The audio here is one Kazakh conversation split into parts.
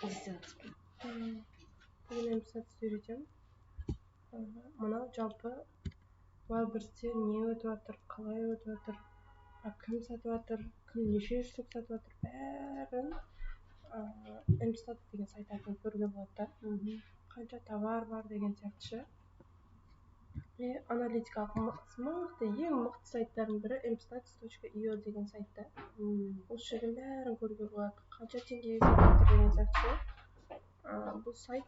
Бүгін эмпатия үйретемін. Мынау жалпы Wildberriesте не өтіп жатыр, қалай өтіп жатыр, кім сатып жатыр, кім неше штук сатып жатыр, бәрін эмстат деген сайт арқылы көруге болады да. Қанша товар бар деген сияқты ше. Аналитикалық мықты, ең мықты сайттардың бірі emstats.io деген сайтта. Осы жерден бәрін көруге болады. Қанша теңгеге сатып жатыр деген сияқты ше. Бұл сайт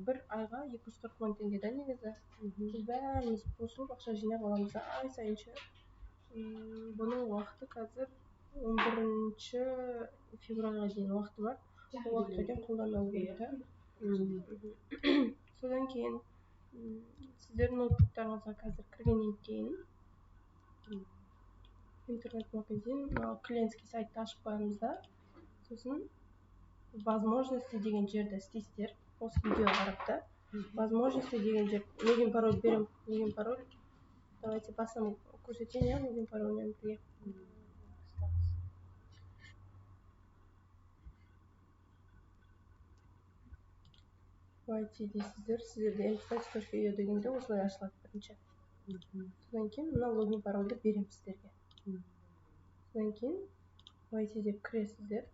бір айға 240 мың теңге да негізі. Біз бәріміз қосылып ақша жинап аламыз ай сайынша. Бұның уақыты қазір 11 февральға дейін уақыты бар. Бұл уақытқа дейін қолдану керек та. Содан кейін сіздердің ноутбуктарыңызға қазір кіргеннен кейін интернет-магазин клиентский сайтты ашып қоямыз да. Сосын возможности деген жерді істейсіздер. Осы видео қарап та. Возможности деген жер. Логин пароль берем. Логин пароль. Давайте басын көрсетейін, логин парольмен бірге. Давайте дейсіздер. Сіздерде emstats.io дегенде осылай ашылады бірінші. Содан кейін мына логин парольді берем сіздерге. Содан кейін давайте деп кіресіздер.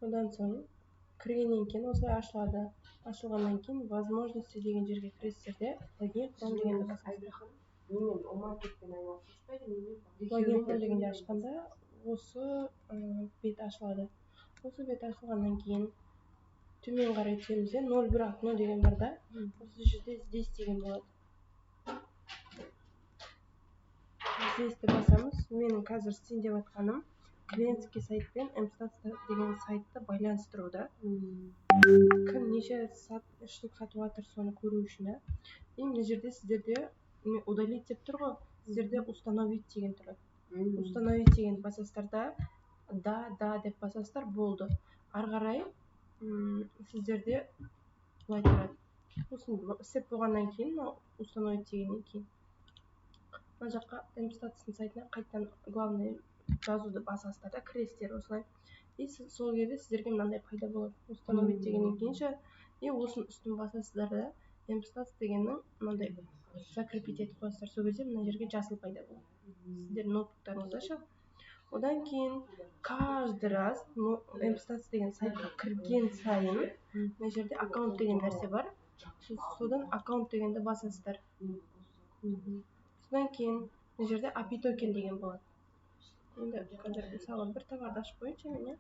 Одан соң кіргеннен кейін осылай ашылады. Ашылғаннан кейін возможности деген жерге кіресіздер де логин пароль дегенді басасыздар. Логин пароль дегенде ашқанда осы бет ашылады. Осы бет ашылғаннан кейін төмен қарай түсеміз де 0160 деген бар да. Осы жерде здесь деген болады. Здесьті басамыз. Менің қазір істейін деп жатқаным клиентский сайт пен emstats деген сайтты байланыстыру да. Кім неше штук сатып жатыр соны көру үшін. Мына жерде сіздерде удалить деп тұр ғой. Сіздерде установить деген тұрады. Установить деген басасыздар да деп басасыздар болды. Ары қарай сіздерде былай тұрады. Осыны істеп болғаннан кейін, установить дегеннен кейін мына жаққа emstats сайтына қайтадан главный жазуды басасыздар да, кіресіздер осылай. Сол кезде сіздерге мынандай пайда болады. Установить дегеннен кейінше, осының үстін басасыздар да, emstats дегеннің мынандай закрепить етіп қойасыздар. Сол кезде мына жерге жасыл пайда болады. Сіздер ноутбуктарыңызда ше. Одан кейін каждый раз emstats деген сайтқа кірген сайын мына жерде аккаунт деген нәрсе бар. Содан аккаунт дегенді басасыздар. Содан кейін мына жерде API токен деген болады. Енді қазір мысалы бір товарды ашып қойыншы мен.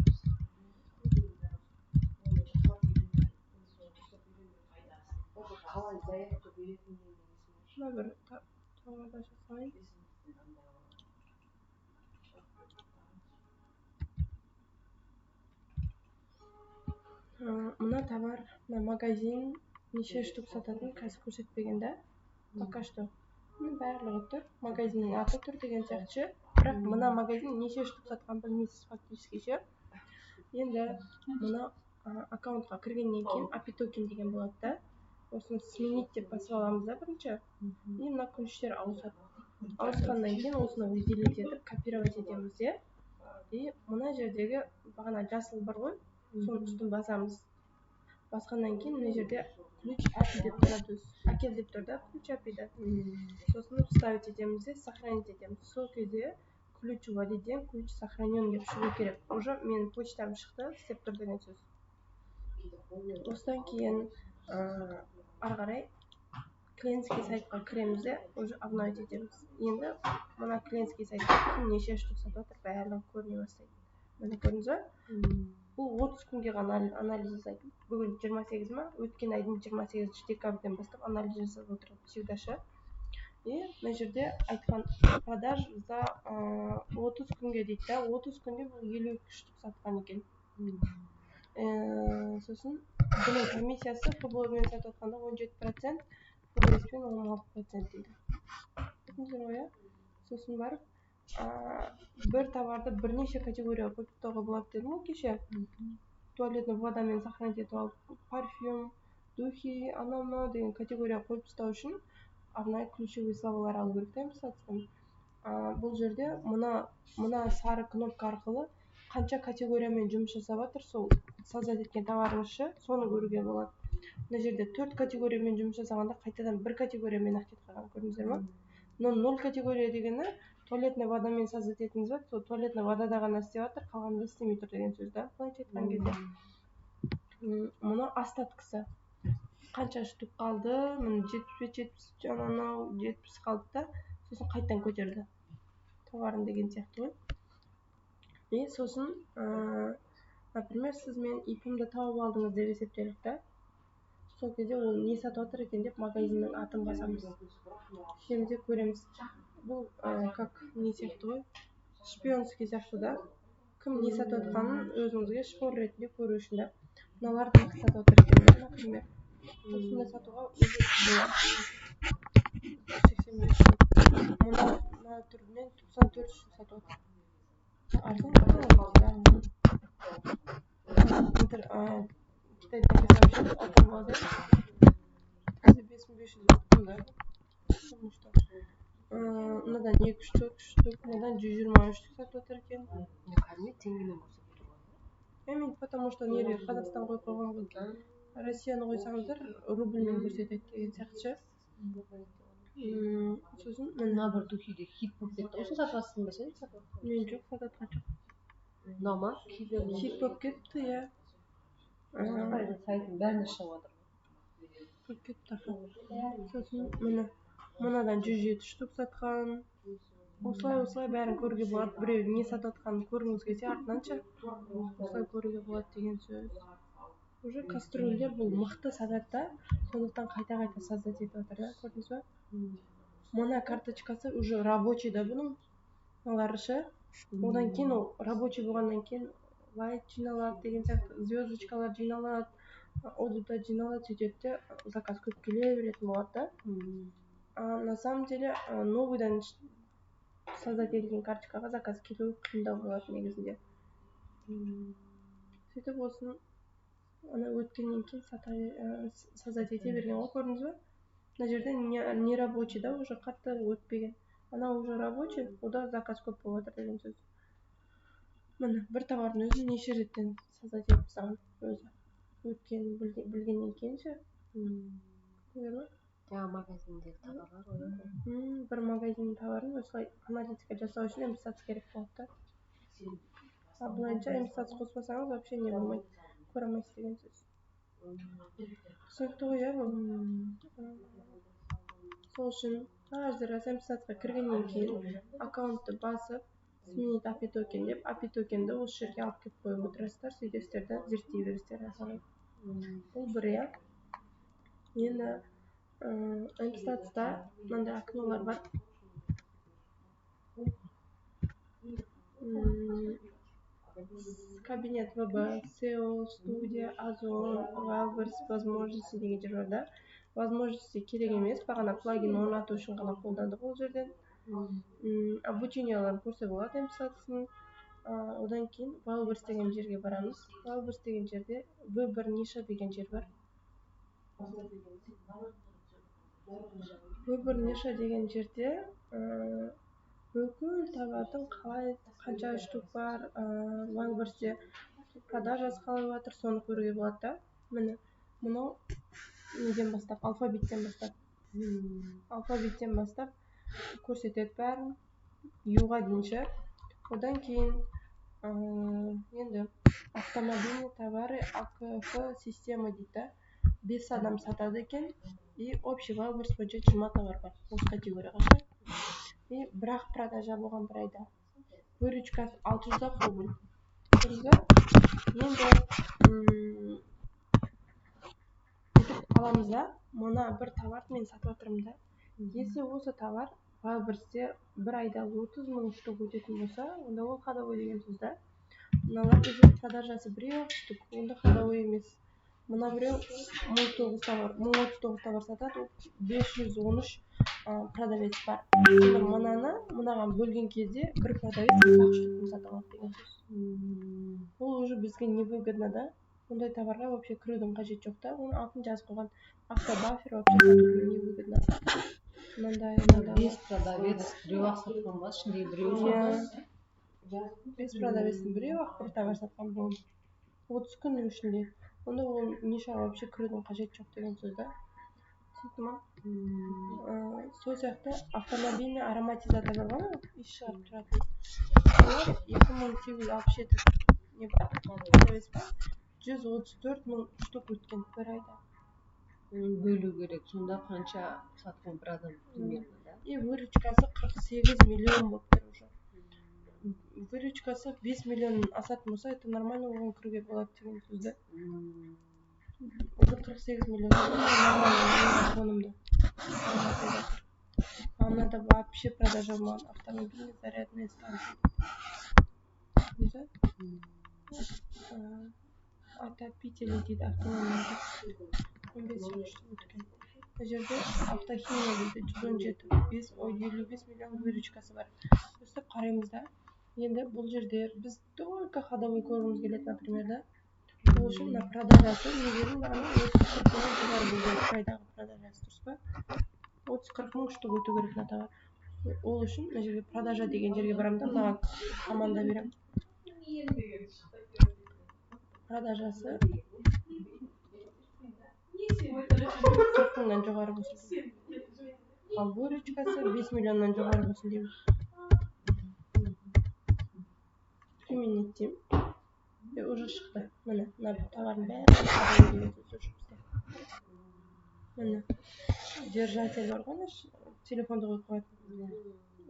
Мына бір товарды аша салайын. Мына товар, мына магазин неше штук сататын қазір көрсетпегенде. Пока что. Барлығы тұр. Магазиннің аты тұр деген сияқты. Бірақ мына магазин неше штук сатқан білмейсіз фактически ше. Енді мына аккаунтқа кіргеннен кейін API токен деген болады да. Осыны сменить деп басып аламыз да бірінші. Мына ключтер ауысады. Ауысқаннан кейін осыны делete етіп копировать етеміз де. Мына жердегі бағана жасыл бар ғой. Соның үстін басамыз. Басқаннан кейін мына жерде ключ API деп тұрады. Әкел деп тұр да, ключ API-да. Сосын вставить етеміз де, сохранить етеміз. Сол кезде ключ вводиден ключ сохранен деп шығу керек. Уже менің почтам шықты, істеп тұр деген сөз. Осыдан кейін ары қарай клиентский сайтқа кіреміз де, уже обновить етеміз. Енді мына клиентский сайтта кім неше штук сатып жатыр, барлығы көріне бастайды. Міне көрдіңіз ба? Бұл 30 күнге ғана анализ жасайды. Бүгін 28 ма? Өткен айдың 28 декабрьден бастап анализ жасап отырады всегда ше. Мына жерде айтқан продаж за 30 күнге дейді да. 30 күнде бұл 52 штук сатқан екен. Сосын бұның комиссиясы футболмен сатып отқанда 17%, футболиспен 16% дейді. Көрдіңіздер ғой? Сосын барып бір товарды бірнеше категорияға қойып тастауға болады дедім ғой кеше. Туалетный водамен сохранить етіп алып, парфюм, духи, анау деген категорияға қойып тастау үшін арнайы ключевые словалар алу керек та эмстатстан. Бұл жерде мына сары кнопка арқылы қанша категориямен жұмыс жасап жатыр, сол создать еткен товарыңызшы, соны көруге болады. Мына жерде 4 категориямен жұмыс жасағанда қайтадан бір категориямен ақ кетіп қалған, көрдіңіздер ма? Но 0 категория дегені туалетный водамен создать етіңіз ба, сол туалетный водада ғана істеп жатыр, қалғанда істемей тұр деген сөз да, былайша айтқан кезде. Мұны остаткасы. Қанша штук қалды? Міне 70 анау 70 қалды да, сосын қайтадан көтерді. Товарын деген сияқты ғой. И сосын, например, сіз мен ипімді тауып алдыңыз деп есептелік та. Сол кезде ол не сатып жатыр екен деп магазиннің атын басамыз. Ішемізде көреміз. Бұл как не сияқты ғой? Шпионский сияқты да. Кім не сатып жатқанын өзіңізге шпор ретінде көру үшін да. Мыналарды не сатып жатыр екен, например. Осында сатуға өзі болады. 85. Мына түрінен 94 үшін сатып жатыр. Арзан ғой. Китайда писал, оттан болды. 5500 ұқтым да. Потому что мынадан 2 штук, мынадан 123 сатып жатыр екен. Кәдімгі теңгемен көрсетіп тұрған. Мен потому что неге Қазақстан қойып қойған ғой. Россияны қойсаңыздар рубльмен көрсетеді деген сияқты. Сосын мына бір духиде хит болып кетті. Осы сатасың ба сен? Мен жоқ, сататқан жоқ. Мынау ма? Хит болып кетті, иә. Сайттың бәріне шығып жатыр. Болып кетті. Сосын мынадан 107 штук сатқан. Осылай бәрін көруге болады. Біреу не сатып жатқанын көргіңіз келсе, артынанша осылай көруге болады деген сөз. Уже кастрюльдер бұл мықты сатады да, сондықтан қайта создать етіп жатыр да, көрдіңіз ба? Мына карточкасы уже рабочий да бұның, мыналарышы. Одан кейін ол рабочий болғаннан кейін лайт жиналады деген сияқты, звездочкалар жиналады, одута жиналады, сөйтеді, заказ көп келе беретін болады да. На самом деле новыйдан создать етілген карточкаға заказ келу қиындау болады негізінде. Сөйтіп осын ана өткеннен кейін создать ете берген ғой, көрдіңіз ба? Мына жерде не рабочий да, уже қатты өтпеген. Ана уже рабочий, ода заказ көп болып жатыр деген сөз. Міне, бір товардың өзін неше реттен создать етіп тастаған өзі. Өткенін білгеннен кейін ше. Көрдіңіз ба? Жаңа магазиндегі товарлар ғой. Бір магазиннің товарын осылай аналитика жасау үшін эмстац керек болады да. Былайынша эмстац қоспасаңыз вообще не болмайды, көре алмайсыз деген сөз. Түсінікті ғой, иә бұл. Сол үшін әр раз эмстацқа кіргеннен кейін аккаунтты басып, сменить API токен деп, API токенді осы жерге алып келіп қойып отырасыздар, сөйтесіздер да зерттей бересіздер асылы. Бұл бір, иә. Енді эмстацта мынандай окнолар бар. Кабинет ВБ, SEO, студия, Озон, Wildberries, возможности деген жер бар да. Возможности керек емес, бағана плагин орнату үшін ғана қолдандық ол жерден. Обученияларын көрсе болады эмстацтың. Одан кейін Wildberries деген жерге барамыз. Wildberries деген жерде V1 ниша деген жер бар. V1 ниша деген жерде бүкіл товардың қалай, қанша штук бар, Wildberriesте продажасы қалай жатыр, соны көруге болады да. Міне, мынау неден бастап, алфавиттен бастап көрсетеді бәрін, юға дейінші. Одан кейін енді автомобильный товары АКФ система дейді. 5 адам сатады екен, и общий Wildberries бойынша 20 товар бар, осы категорияға ше. И бірақ продажа болған бір айда. Выручка 600 рубль. Енді аламыз да, мына бір товарды мен сатып жатырмын да. Если осы товар Wildberriesте бір айда 30 000 штук өтетін болса, онда ол ходовой деген сөз да. Мыналар уже продажасы біреу штук, онда ходовой емес. Мына біреу 1039 товар сатады, 513 продавец бар. Мынаған бөлген кезде бір продавец 100 штуктың сатып алады деген сөз. Ол уже бізге невыгодно да. Ондай товарға вообще кірудің қажет жоқ та. Оның атын жазып қойған автобафер вообще невыгодно. Мынандай 5 продавец біреу ақ сатқан ба, ішіндегі біреу жоқ. Бес продавецтің біреу ақ бір товар сатқан болды. 30 күннің ішінде. Онда ол нишаға вообще кірудің қажеті жоқ деген сөз да. Түсінді ма? Сол сияқты автомобильный ароматизатор бар ғой, иіс шығарып тұратын. Олар 2867 не бар? Продавец бар. 134 мың штук өткен бір айда. Бөлу керек. Сонда қанша сатқан бір адам примерно, да? И выручкасы 48 миллион болып тұр уже. Выручкасы 5 миллион асатын болса, это нормально оған кіруге болады деген сөз да. Уже 48 миллион нормально өнімді. Анада вообще продажа болмаған автомобильный зарядная станция. Отопители дейді автомобильді. 15 штук өткен. Бұл жерде автохимия дейді 117, 55 миллион выручкасы бар. Өстіп қараймыз да. Енді бұл жерде біз только ходовой көргіміз келеді, например, да. Ол үшін мына продажасы негерін бағана 30-40 мың жоғары болу керек пайдағы продажасы, дұрыс па? 30-40 мың штук өту керек мына товар. Ол үшін мына жерге продажа деген жерге барамын да, мына команда беремін. Продажасы 40 мыңнан жоғары болсын. Ал выручкасы 5 миллионнан жоғары болсын деймін. Применить деймін. Уже шықты. Міне, мына товардың бәрі деген сөз уже бізде. Міне, держатель бар ғой, телефонды қойып қояды.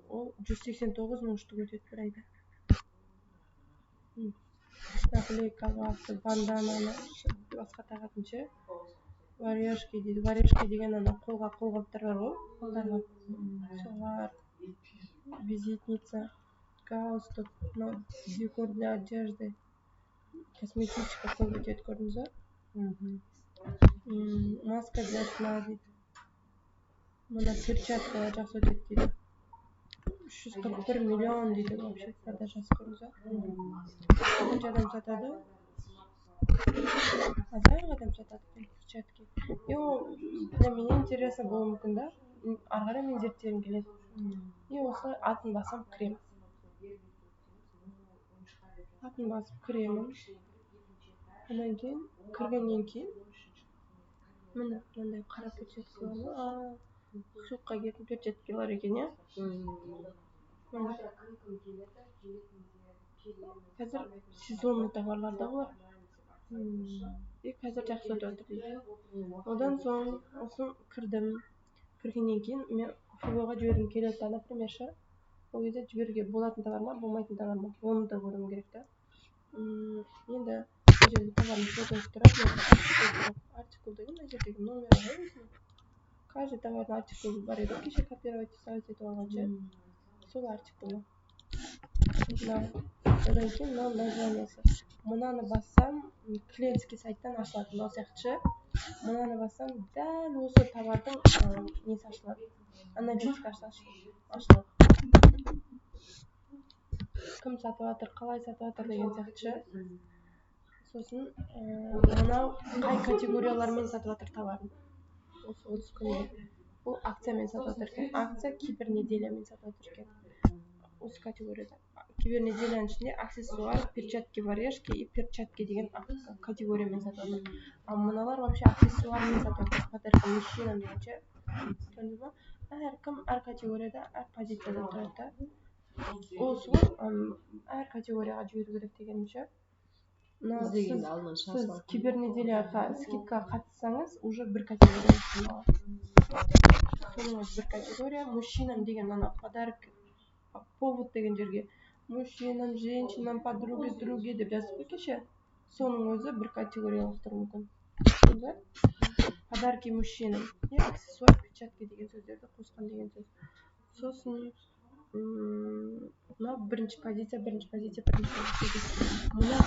Ол 189 мың штук өтеді бір айда. Наклейка басы, бандананы басқа тағатынша. Варежки дейді. Варежки деген ана қолғаптар бар ғой, қолдарға. Солар, визитница, галстук, декор для одежды, косметичка көп өтеді, көрдіңіз ба? Маска для сна дейді. Мына перчаткалар жақсы өтеді дейді. 341 миллион дейді вообще продажасы, көрдіңіз ба? Қанша адам сатады? Азырақ адам сатады перчатки. И ол для меня интересно болуы мүмкін да. Ары қарай мен зерттегім келеді. И осылай атын басып кіремін. Атын басып кіремін. Одан кейін кіргеннен кейін міне мынандай қара перчаткалар бар. Суыққа киетін перчаткалар екен, иә? Қазір сезонный товарлар да бар. И қазір жақсы өтіп жатыр дейді. Одан соң осын кірдім. Кіргеннен кейін мен филоға жібергім келеді да, например, ше. Ол кезде жіберуге болатын товар ма, болмайтын товар ма? Оны да көруім керек та. Енді бұл жерде товардың фотосы тұрады. Артикул деген мына жердегі номері ғой өзінің. Каждый товардың артикулы бар еді, кеше копировать етіп алғанша. Сол артикулы. Одан кейін мынау названиясы. Мынаны бассам, клиентский сайттан ашылатын ол сияқты. Мынаны бассам, дәл осы товардың несі ашылады. Аналитикасы ашылады. Кім сатып жатыр, қалай сатып жатыр деген сияқты. Сосын мынау қай категориялармен сатып жатыр товарын. Осы 30 күнде. Бұл акциямен сатып жатыр екен. Акция кибернеделямен сатып жатыр екен. Осы категорияда. Кибернеделяның ішінде аксессуар, перчатки, варежки и перчатки деген категориямен сатып жатыр. А мыналар вообще аксессуармен сатып жатыр. Подарка мужчинам дегенше. Көрдіңіз ба? Әркім әр категорияда, әр позицияда тұрады да. Осы әр категорияға жіберу керек дегенімше. Сіз кибернеделяға скидкаға қатыссаңыз, уже бір категория сынады. Соның бір категория. Мужчинам деген ана подарок, повод деген жерге. Мужчинам, женщинам, подруге, друге деп жазып қой кеше. Соның өзі бір категориялық тұру мүмкін. Подарки мужчинам. И аксессуар, перчатки деген сөздерді қосқан деген сөз. Сосын мына бірінші позиция. Мына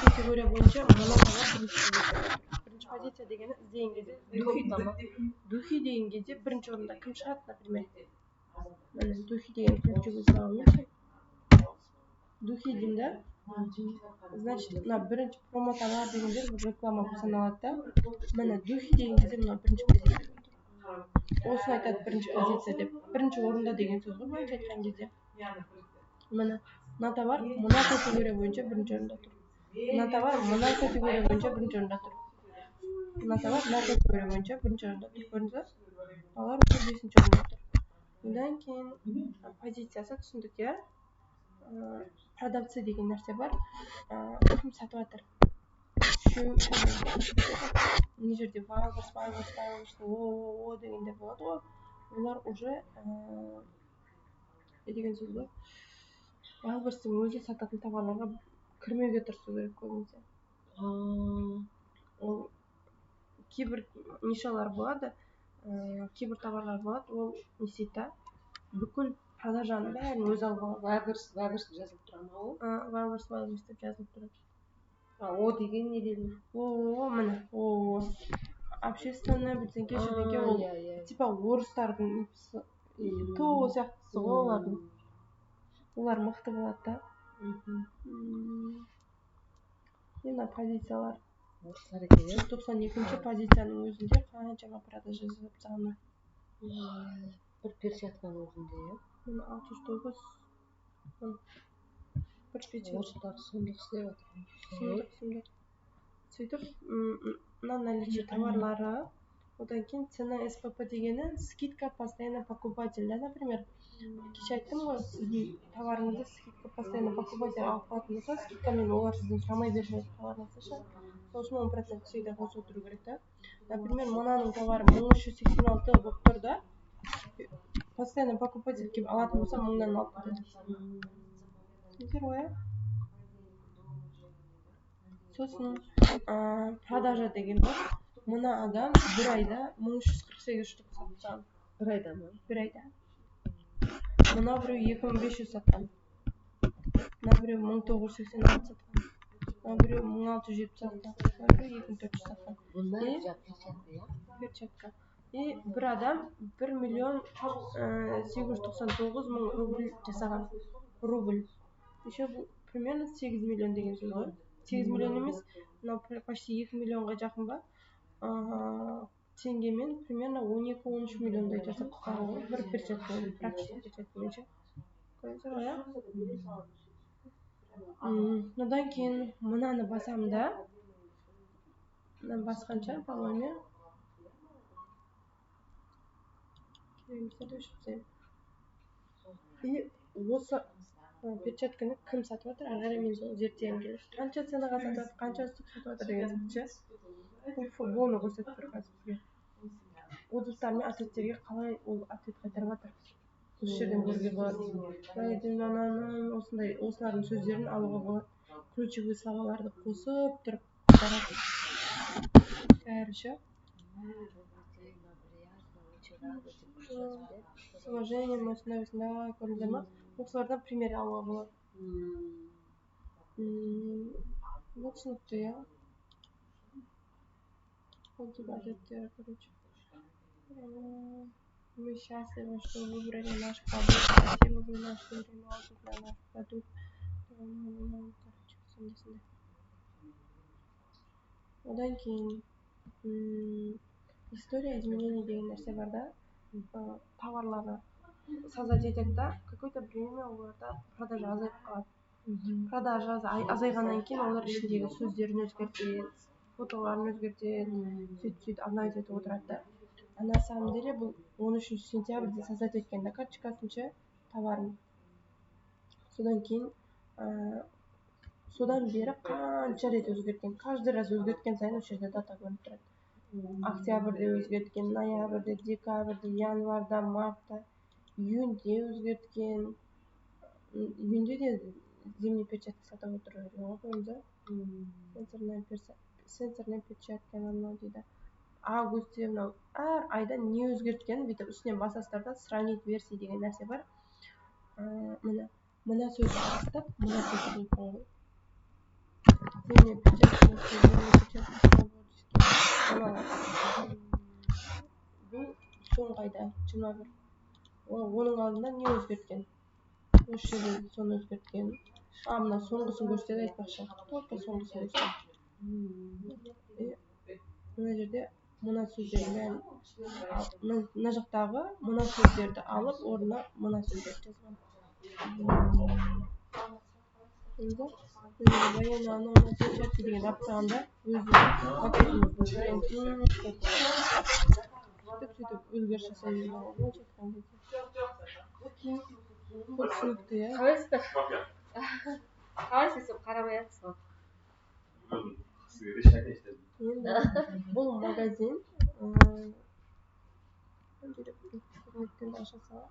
категория бойынша мына товар бірінші позиция дегені іздеген кезде духи деген кезде бірінші орында кім шығады, например. Міне духи деген ключевой слова менше. Духи деймін да. Значит, мына бірінші промо товар деген жер реклама болып саналады да. Міне духи деген кезде мына бірінші позиция. Осыны айтады бірінші позиция деп. Бірінші орында деген сөз ғой, бірінші айтқан кезде. Міне мына товар мына категория боюнча биринчи орунда тур. Мына товар мына категория боюнча биринчи орунда тур. Мына товар мына категория боюнча биринчи орунда тур. Көрдүңүзбү? Алар уже 5-чи орунда тур. Мындан кийин позициясы түшүндүк, я? Продавцы деген нерсе бар. Ким сатып атыр? Мына жерде Wildberries о дегендер болот го. Улар уже деген сөз го. Wildberries'тин өзү сататын товарларга кирмеуге тырышуу керек көбүнчө. Ол кибир нишалар болады, кибир товарлар болады. Ол несейт да, бүкүл продажанын баарын өзү алып алат. Wildberries жазылып турат ол. Wildberries деп жазылып турат. О деген не дейли? О, мына. Общественное бирдеңке шеденке ол типа орустардын то сыяктысы го олардын. Улар мыкты болот да. Мына позициялар. Орустар экен, 92-нчи позициянын өзүндө канчага продажа жасап таганы. Бир перчатканын өзүндө, Мына 69 бир перчатка. Орустар сомдук иштеп атат. Сомдук. Сөйтүп, мына наличие товарлары, одан кийин цена СПП дегени скидка постоянно покупатель, да, например. Кече айттым го, сиздин товарыңызды скидка постоянно покупатель алып калатын болсо, скидка менен олар сизден сурамай беришет товарыңызды. Ошону 10% всегда косуп отуруу керек да. Например, мынанын товары 1386 болуп тур да. Постоянно покупатель келип алатын болсо 1000 алып кетет. Түшүндүр го, э? Сосын продажа деген бар. Мына адам бир айда 1348 штук саткан. Бир айдамы? Бир айда. Мына бирөө 2500 саткан. Мына бирөө 1986 саткан. Мына бирөө 1670 саткан. Мына бирөө 2400 саткан. Бунда перчатка. И бир адам 1 миллион 899 миң рубль жасаган. Рубль. Еще бул примерно 8 миллион деген сөз го. 8 миллион эмес, мына почти 2 миллионго жакын ба. Теңгемен примерно 12-13 миллиондой жасап тагы бир перчатка, практически перчатка менчи. Көрдүңүзбү, я? Мындан кийин мынаны басам да. Мына басканча по-моему и осы перчатканы ким сатып атыр? Ары карай мен зерттегим келет. Канча ценага сатып атыр, канча ыстык сатып атыр деген сөзчү. Футболну көрсөтүп туруп азыр бизге. Отзывдар менен ответтерге калай ол ответ кайтарып атыр. Ушул жерден көргүлө болот. Осындай осулардын сөздөрүн алууга болот. Ключевой словаларды косуп туруп Хорошо. С уважением, осындай көрүнөт. Осулардан пример алууга болот. Вот түсүнүктүү, я? Короче. Мы счастливы, что выбрали наш продукт. Спасибо за наше время, на наш продукт. Одан кийин история изменений деген нерсе бар да. Товарларды создать этет да, какое-то время уларда продажа азайып калат. Продажа азайгандан кийин алар ичиндеги сөздөрүн өзгөртөт, фотолорун өзгөртөт, сөйтүп обновить отурат да. А на самом деле бул 13 сентябрда создать эткен да карточкасынчы товарын. Содан кийин содан бери канча рет өзгөрткен, каждый раз өзгөрткен сайын ошол жерде дата көрүнүп турат. Октябрда өзгөрткен, ноябрда, декабрда, январда, мартта, июньде өзгөрткен. Июньде де зимний перчатка сатып отуруп көрдүңүзбү? Сенсорный перчатка мына дейт. Августте мына ар айда не өзгөрткөн, бүйтүп үстүнөн басасыздар да, сравнить версии деген нерсе бар. Мына сөздү астап, мына сөздү кылып коюңуз. Зимний перчатка, бул соңку айда 21. Онун алдында не өзгөрткөн? Ошол жерде сону өзгөрткөн. Мына соңгусун көрсөтөт айтпакчы. Только соңгусун көрсөтөт. Мына жерде мына сөздөрдүн баарын мына жактагы мына сөздөрдү алып, ордуна мына сөздөрдү жазган. военный аны перчатки деген алып тастаганда өзү магазиндин брендин сөйтүп өзгөрүш жасай берген былайча айткан кезде бул түсүнүктүү э Қалайсыздар? Қалайсыз? Қарамай жатсыз ғой. енді бұл магазин интернеттен де аша сала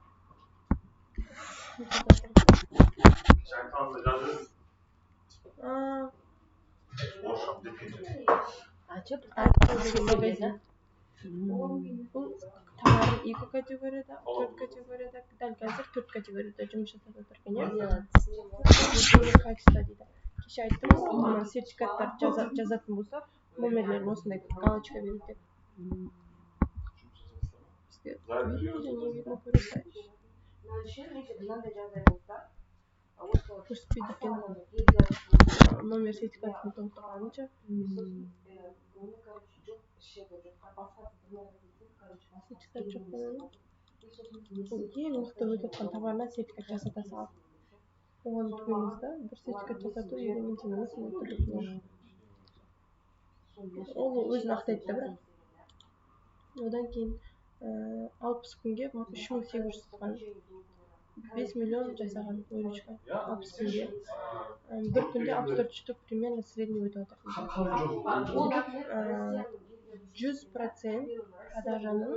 магазин бұл товарын 2 категорияда 4 категорияда дәл қазір 4 категорияда жұмыс жасап жатыр екен иә качество дейді кеше айттым мына сертификаттарды жазатын болсақ номерлерін осындай галочка береді деп бізде видно же не видно көрсетпейді екен номер сертификатын толтырғанынша сертификат жоқ болғаны ең мықты өтіп жатқан товарына сертификат жасата салады оған түгелміз да бір сертификат жасату 20 000 теңге емес ол өзін ақтайды да бірақ одан кейін 60 күнге 3800 5 миллион жасаған выручка 60 күнге бір күнде 64 штук примерно средний өтіп жатыр 100% продажаның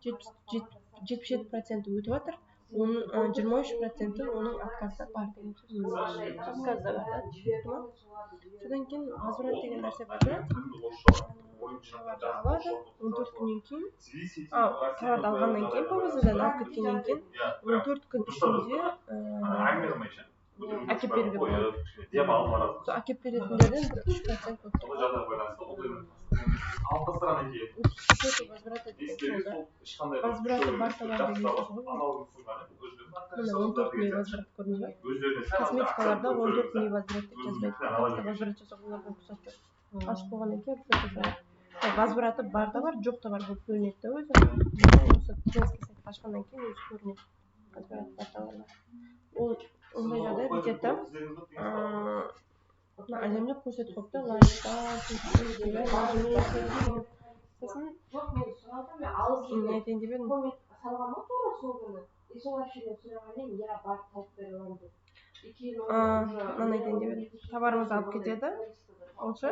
77% өтіп жатыр оның 23% оның отказда бар деген сөз отказда бар да содан кейін возврат деген нәрсе бар да товарды алады 14 күннен кейін товарды алғаннан кейін повозадан алып кеткеннен кейін 14 күн ішінде әкеп беруге болады сол әкеп беретіндерден 3% болып тұрады возвраты бар товар деген сөз ғой мына 14 дней возврат көрдіңіз ба косметикаларда 14 дней возврат деп жазбайды просто возврат жасауға оларға рұқсат жоқ ашып болғаннан кейін рұқсат жасалады возвраты бар товар жоқ товар болып бөлінеді да өзі осы женский сайтты ашқаннан кейін өзі көрінеді возврат бар товарлар ол ондай жағдай бүйтеді да әдемілеп көрсетіп қойыпты сосын не айтайын деп едім мынаны айтайын деп едім товарыңызды алып кетеді олшы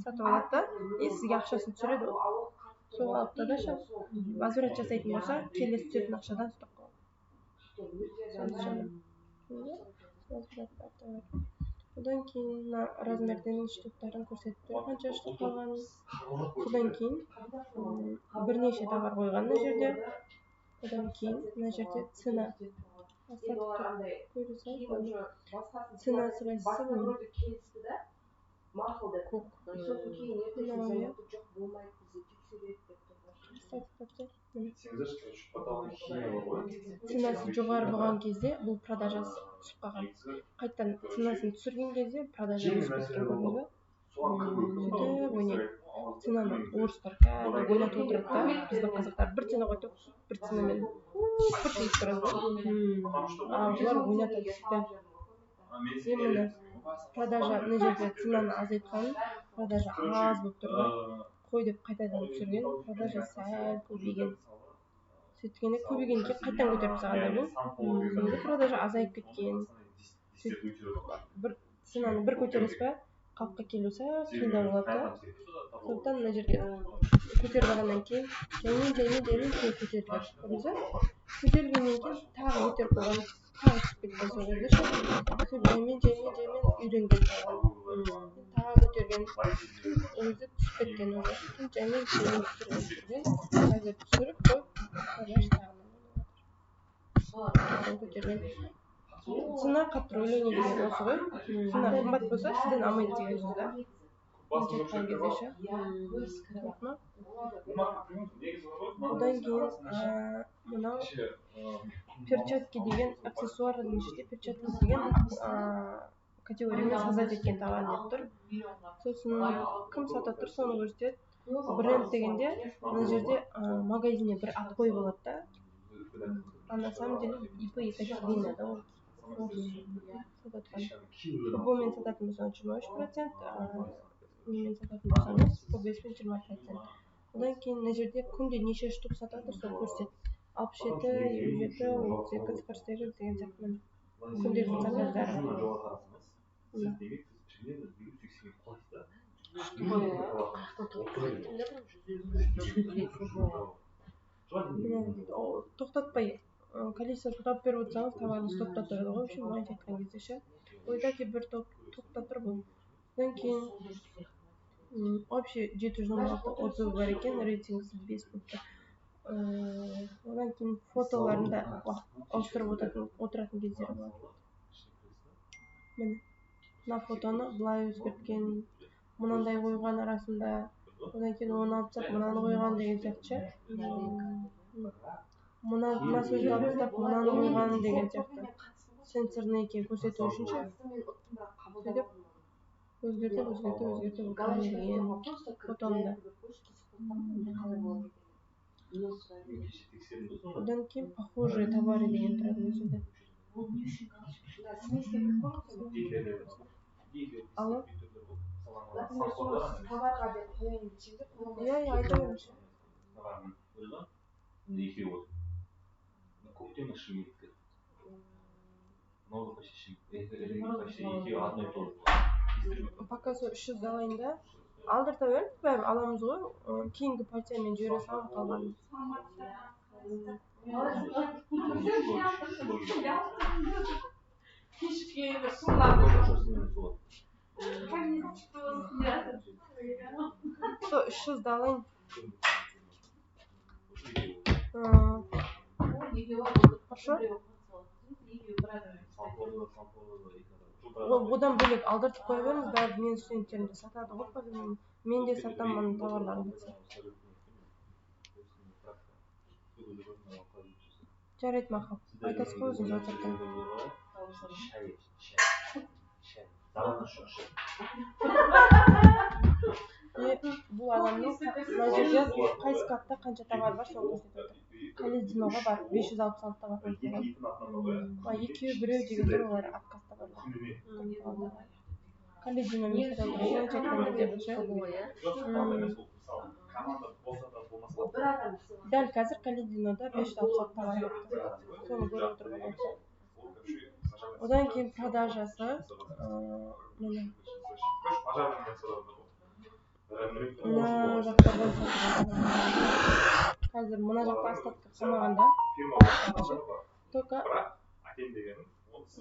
сатып алады да и сізге ақшасын түсіреді сол алыпты да ше возврат жасайтын болса келесі түсетін ақшадан ұстап қалады одан кейін мына размерден штуктарын көрсетіп тұр қанша штук қалғанын содан кейін бірнеше товар қойған мына жерде одан кейін мына жерде цена ценасы қайсысы ценасы жоғары болған кезде бұл продажасы түсіп қалған қайтадан ценасын түсірген кезде продажа өсіп кеткен көрдіңіз ба сөйтіп ойнайды ценаны орыстар кәдімгі ойнатып отырады да біздің қазақтар бір цена қойып бір ценамен пыртиып тұрады ал бұлар ойнатады всегда именно продажа мына жерде ценаны азайтқан продажа аз болып тұр да қой деп қайтадан түсірген продажа сәл көбейген сөйткенде көбейгеннен кейін қайтадан көтеріп тастағанда бұл продажа азайып кеткен бір ценаны бір көтересіз ба қалыпқа келу сәл қиындау болады да сондықтан мына жерге көтеріп алғаннан кейін жаймен кейін көтеріледі көрдіңіз ба көтерілгеннен кейін тағы көтеріп қойған тағы түсіп кеткен сол кезде ше жаймен үйренген тағы көтерген өзі түсіп кеткен өзі жаймен түсірген қазір түсіріп қойып көтерген цена контроление деген осы ғой цена қымбат болса сізден алмайды деген сөз да айтқан кезде ше одан кейін мынау перчатки деген аксессуардың ішінде перчатки деген категориямен создать еткен товар деп тұр сосын кім сатып тұр соны көрсетеді бренд дегенде мына жерде магазиніне бір ат қойып алады да а на самом деле ип екатерина да ол сататқан. Футболмен сататын болсаңыз 23%, немен сататын болсаңыз футболмен 20%. Одан кейін мына жерде күнде неше штук сатады сол көрсет. 67, 57, 32, 48 деген сияқты міне. Күнделікті заказдары. Тоқтатпай количествосын тауып беріп отырсаңыз товарыңыз тоқтап тұрады ғой. В общем, былайша айтқан кезде ше. Ойда бір тоқтап тұр бұл. Одан кейін общий 716 отзывы бар екен, рейтингісі 5 пункт. Одан кейін фотоларында ауыстырып отыратын кездері болады. Міне. Мына фотоны былай өзгерткен, мынандай қойған арасында, одан кейін оны алып тастап мынаны қойған деген сияқты ше. Мына сөзді алып тастап мынаны қойған деген сияқты. Сенсорный екенін көрсету үшін ше. Сөйтіп өзгертіп өткізген фотомда. Одан кейін похожие товары деген тұрады өзінде. Алло? Иә, айта беріңізші. Пока сол 300 алайын да. Алдырта беріңіз, бәрібір аламыз ғой. Кейінгі партиямен жібере салып қалғанын. Сол 300 алайын. Хорошо? Одан бөлек алдыртып қоя беріңіз, бәрібір менің студенттерім де сатады ғой, по-любому. Мен де сатамын оның товарларын бітсе. Жарайды, мақұл. Айтасыз ғой өзіңіз WhatsApp-тан. Бұл адамның мына жерде қайсы картта қанша товар бар соны көрсетіп отыр. Коллединоға бар 566 товар бар. Екеу, біреу деген тұр олар откаста бар. Колледино мен сатып отырған чеккен кезде бұл ше. Дәл қазір коллединода 566 товар бар. Соны көріп отырған болса. Одан кейін продажасы мына жақта болса қазір мына жақта остатка қалмағанда только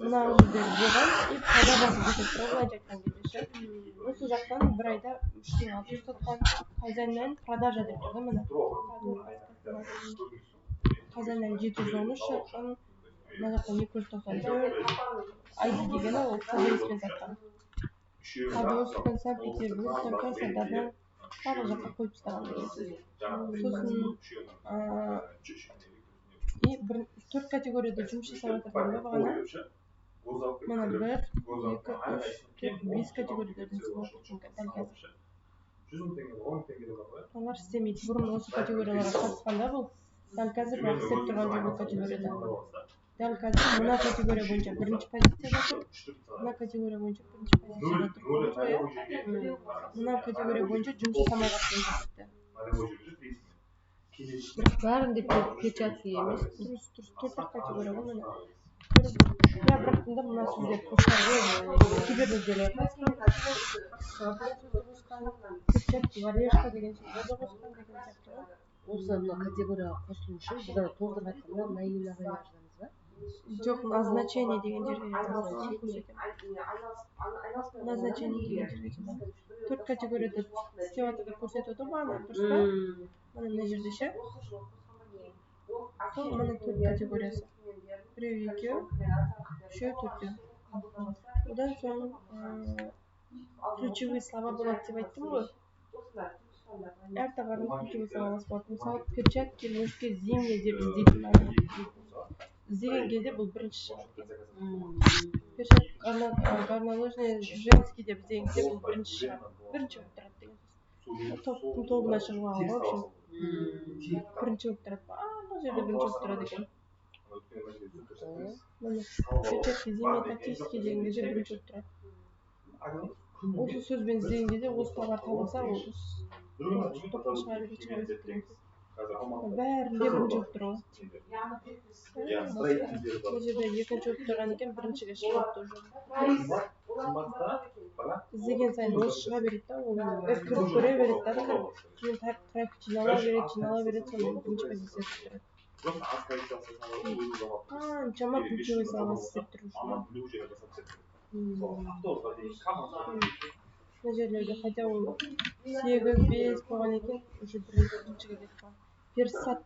мына жерде болған и продажасы кетіп тұр былайша айтқан кезде ше. Осы жақтан бір айда 3600 сатқан, хозяйнан продажа деп тұр да міне. Хозяйнан 713 сатқан, мына жақтан 294, ID дегені ол подвеспен сатқан. Подвеспен Санкт-Петербургтан, Краснодардан барлық жаққа қойып тастаған деген сөз. Сосын и 4 категорияда жұмыс жасап жатырдым ба бағана? Мына 1, 2, 3, 4, 5 категорияда жұмыс жасап жатырдым дәл қазір. Олар істемейді. Бұрын осы категорияларға қатысқанда бұл дәл қазір бірақ істеп тұрған жоқ бұл категорияда. Дәл қазір мына категория бойынша бірінші позицияда тұр. Мына категория бойынша бірінші позицияда тұр. Мына категория бойынша жұмыс жасамай жатқан жігітті. Бірақ бәрінде печатки емес. Дұрыс, 4 категория ғой міне. Я бірақ тыңдап мына сөздер қосқан ғой. Кибернетелер. Печатки, варежка деген сөздерді қосқан деген сияқты. Осы мына категорияға қосылу үшін біз ана толтырып айтқанда мына июльға жазамыз ба? Жоқ, назначение деген жерге жазамыз. Назначение деген жерге жазамыз. 4 категорияда істеп жатыр көрсетіп отыр бағана, дұрыс па? Мына жерде ше. Сол мына 4 категориясы. Біреу, екеу, үшеу, төртеу. Одан соң ключевые слова болады деп айттым ғой. Әр товардың ключевые словасы болады. Мысалы, перчатки, мужские, зимние деп іздейтін адам. Іздеген кезде бұл бірінші шығады. Перчатки, горнолыжные, женский деп іздеген кезде бұл бірінші шығады. Бірінші болып тұрады деген сөз. Топтың тобына шығып алу ғой, в общем. Бірінші болып тұрады. Бұл жерде бірінші болып тұрады екен. Міне бюджетке зейнет тактический деген кезде бірінші болып тұрады. Осы сөзбен іздеген кезде осы товар табылса ол тоққа шыға береді деген сөз. Бәрінде бірінші болып тұр ғой. Мына жерде екінші болып тұрған екен, біріншіге шығыпты уже. Іздеген сайын осы шыға береді да, ол кіріп көре береді да, кейін трафик жинала береді, сонымен бірінші позицияда тұрады. Қаншама ключевой слова істеп тұр уже. Мына жерлерде хотя ол 8-5 болған екен, уже біріншіге кетіп қалды. Персат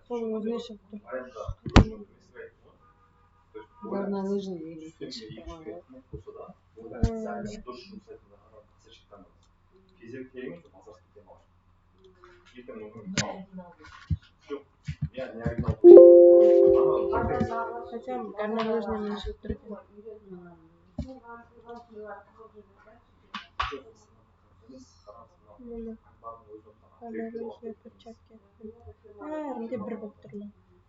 соның өзіне шығып тұр. Горнолыжный деген шығып тұрған ғой. Хотя горнолыжный мен шығып тұр екен. Горнолыжный перчатки. Бәрінде бір болып тұр.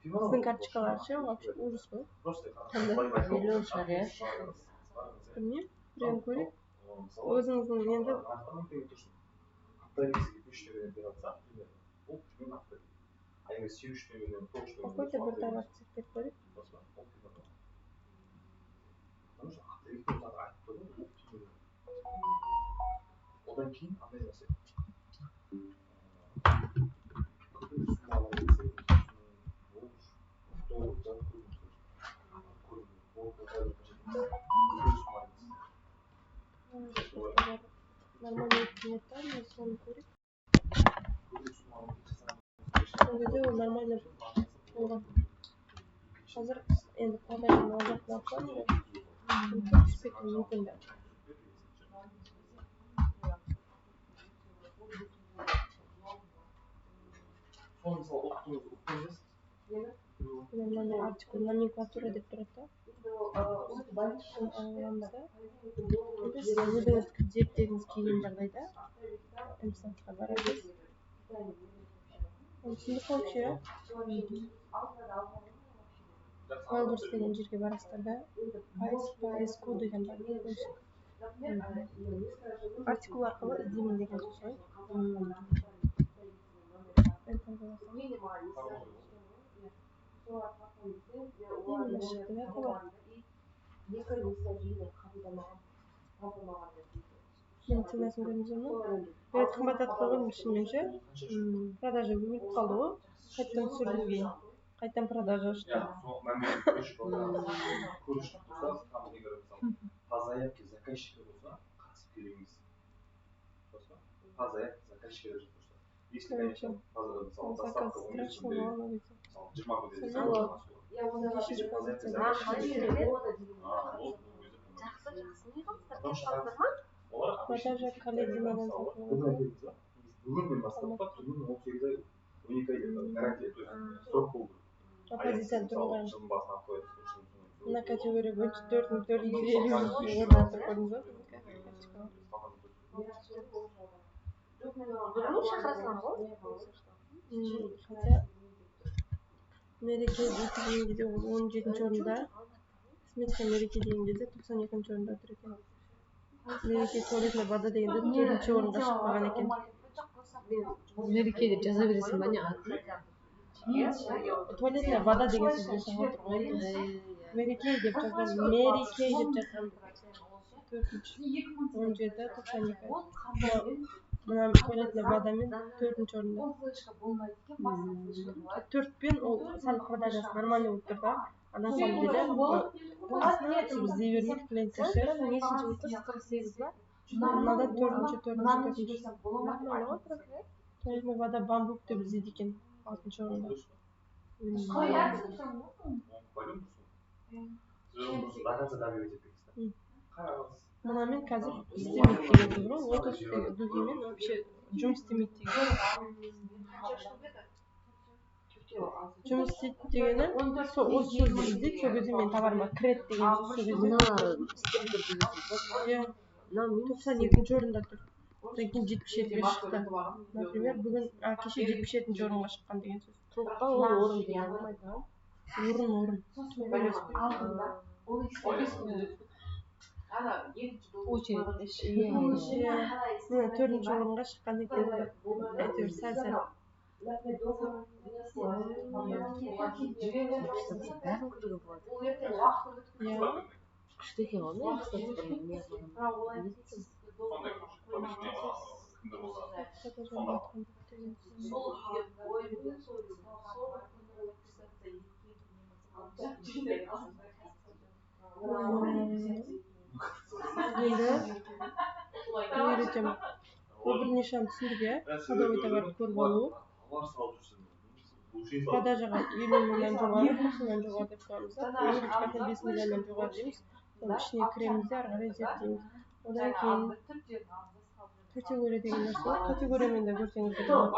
Біздің карточкалар ше, вообще ужас қой. Миллион шариат. Білмеймін, біреуін көрейік. Өзіңіздің енді какой-то бір товар цифрет көрейік. Одан кейін андай нәрсе. Нормальный металл, но соны көрейік. Сол кезде ол нормально болған. Қазір енді продажаны алдап қойсам, түспейтін мүмкін да. Мынандай артикул номенклатура деп тұрады да. Аламызда. Енді сіз өзіңіз зерттегіңіз келген жағдайда эмсантқа барасыз. Түсіндік вообще. Файлдерс деген жерге барасыздар да. PSQ деген бар. Артикул арқылы іздеймін деген сөз ғой. Именно шықты да товар. Медицинасын көрдіңіздер ме? Бәрі қымбаттатып қойған шынымен ше. Продажа өліп қалды ғой. Қайттан түсірдім кейін. Қайттан продажа ашты. Заявки заказчика болса, қатысып келеміз. Заявки заказчика жасап. Если, конечно, доставка страшно, но 20 күнде. Продажа коллегинадан сатылады. Бүгіннен бастап түннің 12 айда гарантия, то есть срок болды. Позицияны тұрған. Мына категория бойынша 4-450 орнатып көрдіңіз ба? Хотя мереке деген кезде ол 17-ші орында, сметка мереке деген кезде 92-ші орында тұр екен. Мереке туалетная вода дегенде 4-ші орында шықпаған екен. Мереке деп жаза бересің ба не атын? Туалетная вода деген сөз болса отыр ғой. Мереке деп жазған, мереке деп жазған. 4-17-92. Мына туалетная водамен 4-ші орында. 4-пен ол сәл продажасы нормальный болып тұр да. На самом деле, біз іздей бермейік клиенттер ше. Нешінші болып тұр? 48 ба? Мынада 4-ші. Туалетная вода бамбук деп іздейді екен 6-ші орында. Мұнамен қазір істемейді деген сөз ғой. Лотос дүкемен вообще жұмыс істемейді деген. Жұмыс істейді дегені, осы сөзді іздейді, сол кезде мен товарыма кіреді деген сөз. Мыналар істеп тұр деген сөз. 92-ші орында тұр. Одан кейін 77-ге шықты. Например, бүгін кеше 77-ші орынға шыққан деген сөз. Тоққа ол орын деген болмайды ма? Орын. Очередь. Мына 4-ші орынға шыққан екен. Әйтеуір сәл. Бәрін көруге болады. Иә. Күшті екен ғой, мен Енді үйретемін. Бұл бірнеше түсіндіге ходовой товарды көріп алу. Продажаға 50 мыңнан жоғары, 40 мыңнан жоғары деп қоямыз. Выручкасын 5 миллионнан жоғары дейміз. Соның ішіне кіреміз де ары қарай зерттейміз. Одан кейін категория деген нәрсе бар. Категориямен де көрсеңіздер болады.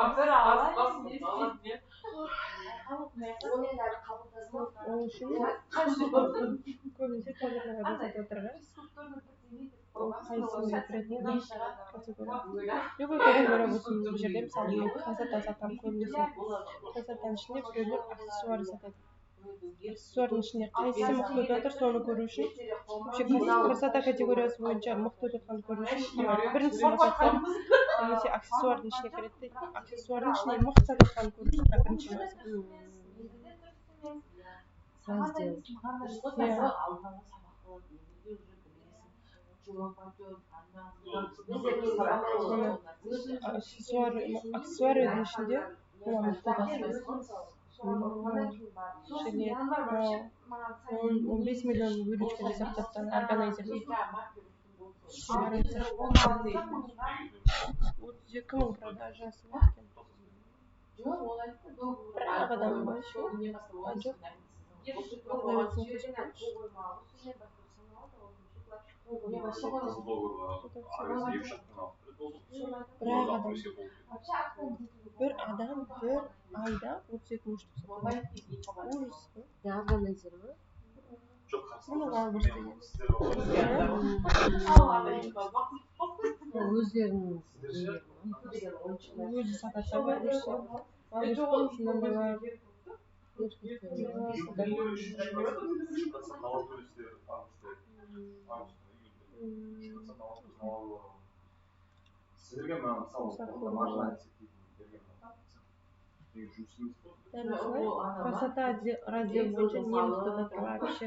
Ол үшін көбінесе товарларға жасап отырған. Ол қайсысына кіретінін категория. Любой категория болсын, бұл жерде мысалы мен красота сатамын көбінесе. Красотаның ішінде біреулер аксессуар сатады. Аксессуардың ішінде қайсысы мықты өтіп жатыр, соны көру үшін вообще красота категориясы бойынша мықты өтіп жатқанды көру үшін біріншісін басады. Немесе аксессуардың ішіне кіреді. Аксессуардың ішіне мықты сатып жатқанды көру үшін біріншісін басады. Аксессуардың ішінде мына мықты басады. 15 миллион выручка жасап тапты органайзерге. 32 мың продажасы бар екен. Бірақ адам ба еще? Жоқ. Bir adam bir ayda 32 мың штук сатады. Ужас. Органайзер ма? Мұны қалбыш деген. Өздерінің өзі сатады бар болса. Қалбыш болсынан да бар. Красота раздел бойынша не мықты да тұр вообще.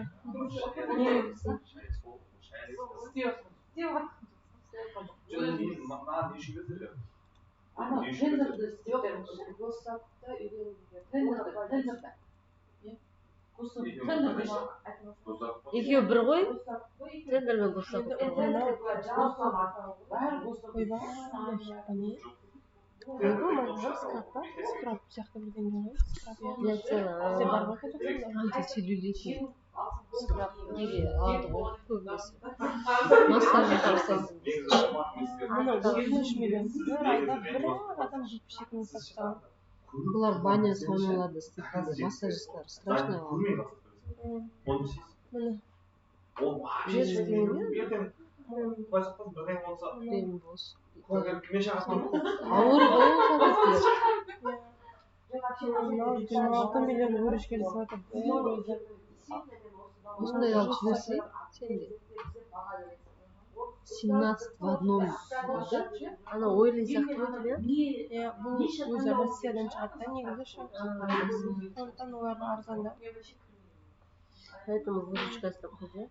Екеуі бір ғой? Тендермен қоссақ. Скраб сияқты бірдеңе ғой. Антицеллюлитный скраб неге алады ғой көбінесе. Массаж жасайсың. Ана 33 миллион. Бір айда бір адам 72 мың сатқан. Бұлар баня сауналарда істейді қазір массажистар. Страшно алады. Міне. Ауыр ғой сатады. 26 миллион выручка жасап жатыр. Осындай алып жіберсе, сенде 17 в одном болды. Ана ойлай сияқты ма тебе? Бұл өзі Россиядан шығады да негізі шығады. Сондықтан олар арзанда. Поэтому выручкасы да көп, иә?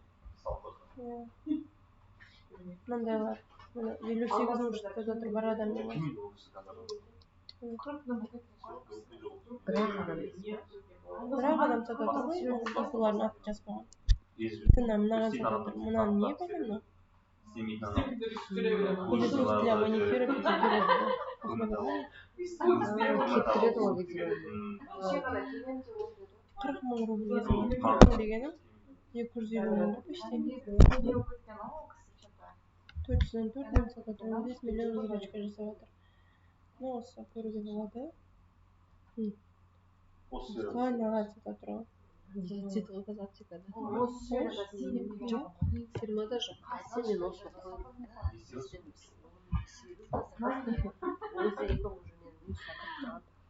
Мындайлар. 58 мың штук жатыр бар адамның. Бірақ адам сатады ғой, олардың атын жазбаған. Тына мынаған сатады. Мынаны не қойды? Или для маникюра, педикюра дейді. Кептіреді ғой видео. 40 мың рубльге сатады. 40 мың дегенім 250 мың почти. 404 мың сатады. 15 миллион выручка жасап жатыр. Осы көруге болады. Қайнаған сатады тұрған. Жетеді ғой қазір аптекада. Жоқ, фирмада жоқ. Сен мен осы қойдым. Осы екі уже мен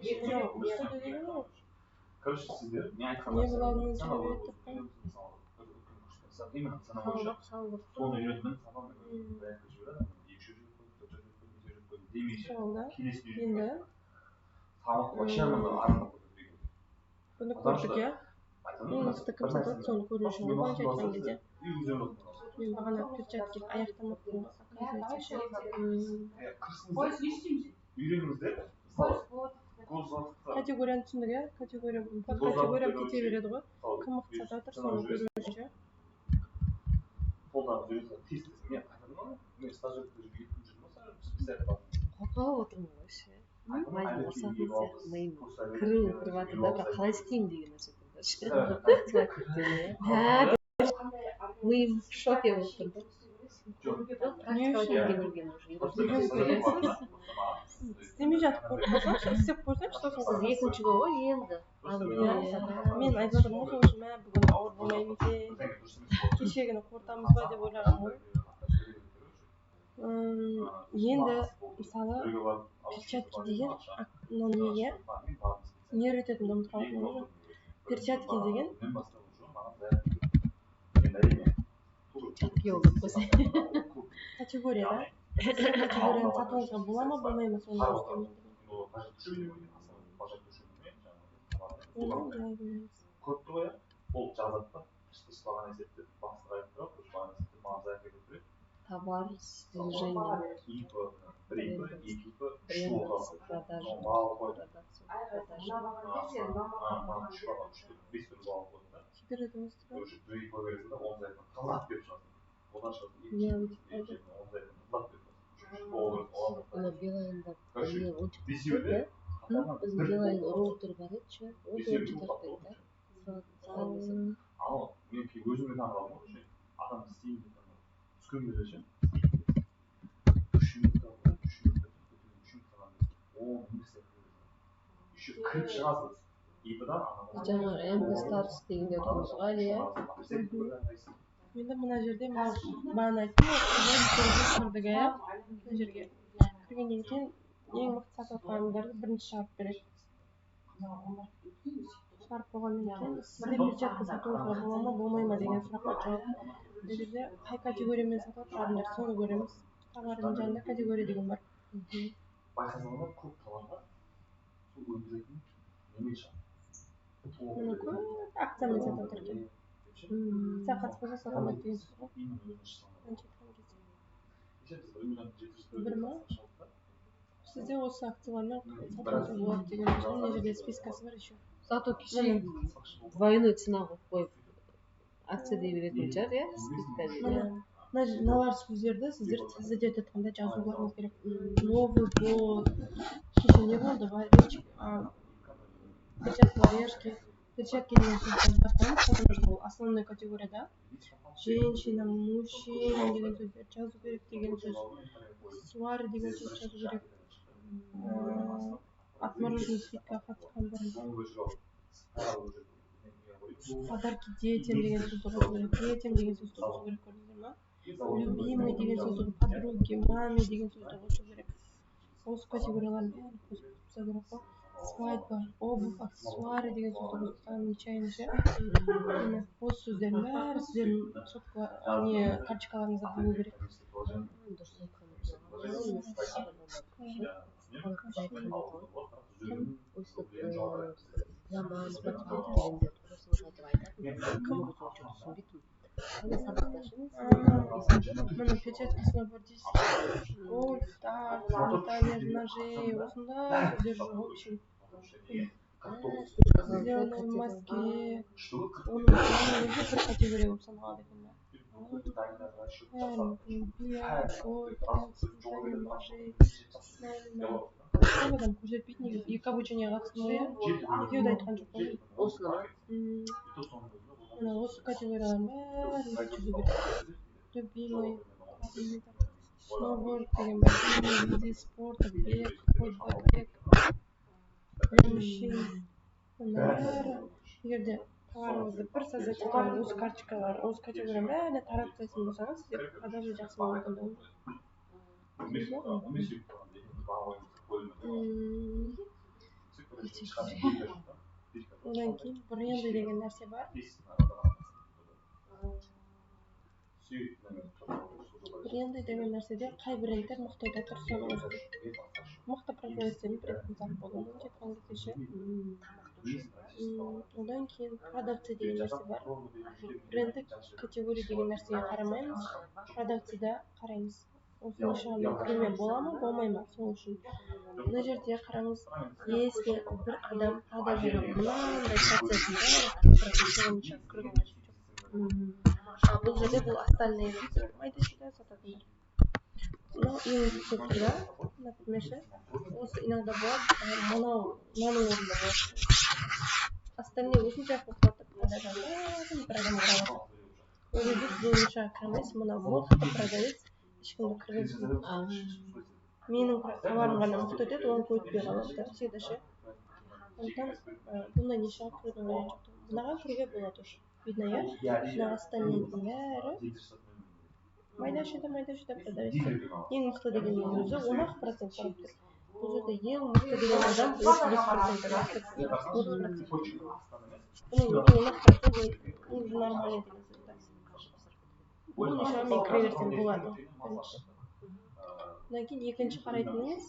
жібермей қойсам ма? Короче, сіздер не айтқан Не бұлағыңыз жібереді именно сана бойынша соны үйретіп сабағын бәрін жібереді екі жүріп демейше келесі енді сабақ вообще ана арында бұны көрдік иә ең мықты кім сатады соны көру үшін ғой былайша айтқан кезде мен бағана перчатки аяқтамаппын оказывается үйреніңіздер категорияны түсіндік иә категория под категория кете береді ғой кім мықты сатып жатыр соны көру үшін қолданып жүресің тез мен қайтадан мен стажерде жүріп 2 күн жүрдім ғой специально қорқалап отырмын ғой вообще майдың ұрсатын сияқты миым кіріп жатыр да бірақ қалай істеймін деген нәрсе миым в шоке болып тұр да практикаға келгеннен кейін уже істемей жатып көріп қойсаңшы істеп қойсаңшы сосын сіз екіншіге ғой енді мен айтып жатырмын ғой сол үшін мә бүгін ауыр болмай ма екен кешегіні қорытамыз ба деп ойлағанмын ғой енді мысалы перчатки деген неге не үйрететінімді ұмытып қалдым перчатки деген категория да категорияны сатуыңызға бола ма болмай ма соны көріпті ғой ол жазады да бағана есептеп басқа айтып тұрады бағана есептеп маған заявка беріп тұрады товар снижение Билайнда біздің Билайн роутер бар еді ше ол да онша тартпайды да ал мен өзіме таңғалдым ғой адам істеймін деп түскен кезде ше 3 минутта еще кіріп шығасыз ибадан жаңа мп статус дегенде тұрмыз ғой иә енді мына жерде мен бағана айттым ғой кірдік иә мына жерге кіргеннен кейін ең мықты сатып жатқанымдарды бірінші шығарып береді шығарып болғаннан кейін сізде перчатка сатуыңызға бола ма болмай ма деген сұраққа жауап бұл жерде қай категориямен сатып жатырсыңдар соны көреміз товардың жанында категория деген бар байқасаңыздар көп товарға сол өндіретін немен шығады көп акциямен сатып жатыр екен акция қатысып қалса сата алмайды деген сөз ғой бір ма сізде осы акциялармен сатуыңызға болады деген сөз мына жерде спискасы бар еще зато кеше двойной цена қойып қойып акция дей беретін шығар иә списка дейді мыналар сөздерді сіздер тізіп жатқанда жазуларыңыз керек новый год кеше не болды перчатки варежки перчатки деген сөздерді тапсаңыз потому что ол основной категорияда женщина мужчина деген сөздер жазу керек деген сөз суарь деген сөз жазу керек отмороженный свитка қатысқандар подарки детям деген сөзді қосу керек детям деген сөзді қосу керек көрдіңіздер ма любимый деген сөзді подруге маме деген сөзді қосу керек осы категориялардың бәрін қосып тұрса керек қой свадьба обувь аксессуары деген сөзді қосып тастаған нечаянно ше осы сөздердің бәрі сіздердің не карточкаларыңызда болу керек міне перчаткасына бар дейсіз гольф дарт метание ножей осындай сөздер жүр в общем зеленый в Москве оның өзі бір категория болып саналады екен көп адам көрсетпейді негізі екі обучениеға қатыстым ғой иә екеуі де айтқан жоқ қой осыны ма мына осы категориялардың бәрін өткізу керек любимый сноуборд деген бар виды спорта бег футбол бег для мужчин бәрі егер де товарыңызды бір создать етіп осы карточкалар осы категорияның бәріне таратып тастайтын болсаңыз сізде продажа жақсы болуы мүмкін Одан кейін бренді деген нәрсе бар. Бренді деген нәрседе қай брендтер мықты да тұр соны көрсетеді. Мықты продавецтердің брендін тап болуы жеткен кездеше. Одан кейін продавцы деген нәрсе бар. Брендік категория деген нәрсеге қарамаймыз. Продавцыда қараймыз. Осы нишамен кіруге бола ма, болмай ма? Сол үшін мына жерде қараңыз, если бір адам продажаға мынандай процесінде кіруге қажет жоқ. Бұл жерде бұл остальные майда-шүйда сататындар. Мынау ең көп тұрда, например, осы иногда болады, мынаның орнында болады. Остальные осынша қоқтатып продажаны бір адам қарап. Ол жерде біз ойынша кіреміз, мына мықты продавец ешкімді кіргізбейді. Менің товарым ғана мықты деді, оны көйтпей қалады да, всегда. Сондықтан бұндай нишаға кірудің қажеті жоқ. Мынаған кіруге болады уже. Видно, мына остальные бәрі майда-шүйда продавецтер. Ең мықты дегеннің өзі 10% қарап тұр. Бұл жерде ең мықты деген адам 30%. Бұның 10% уже нормально деген сөз. Бұл нишамен кіре берсем болады. Одан кейін екінші қарайтыныңыз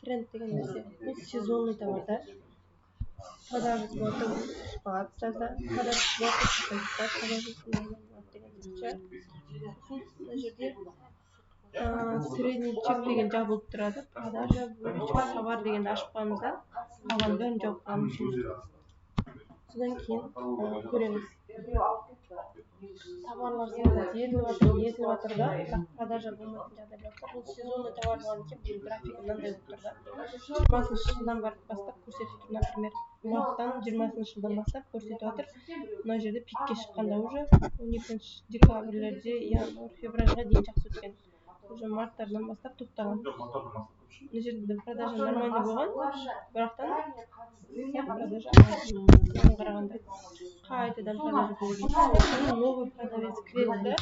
тренд деген нәрсе. Бұл сезонный товарда. Продажасы болады, спад жазда, продажасы болады, продажасы болады деген сөз. Мына жерде средний чек деген жабылып тұрады. Продажа, выручка, товар дегенді ашып қоямыз да, қалған бәрін жауып қоямыз. Содан кейін көреміз. Товарлар етіліп жатыр да, бірақ продажа болмайтын жағдайлар бар. Бұл сезонный товар болған екен, бұл графигі мынандай болып тұр да. 20-шы жылдан бастап көрсетіп тұр, например, марттан 20-шы жылдан бастап көрсетіп жатыр. Мына жерде пикке шыққанда уже 12-ші декабрлерде, январь, февральға дейін жақсы өткен. Уже марттардан бастап тоқтаған. Мына жерде продажа нормальный болған, бірақтан продажа қарағанда. Қайтадан продажа болған. Новый продавец кіреді.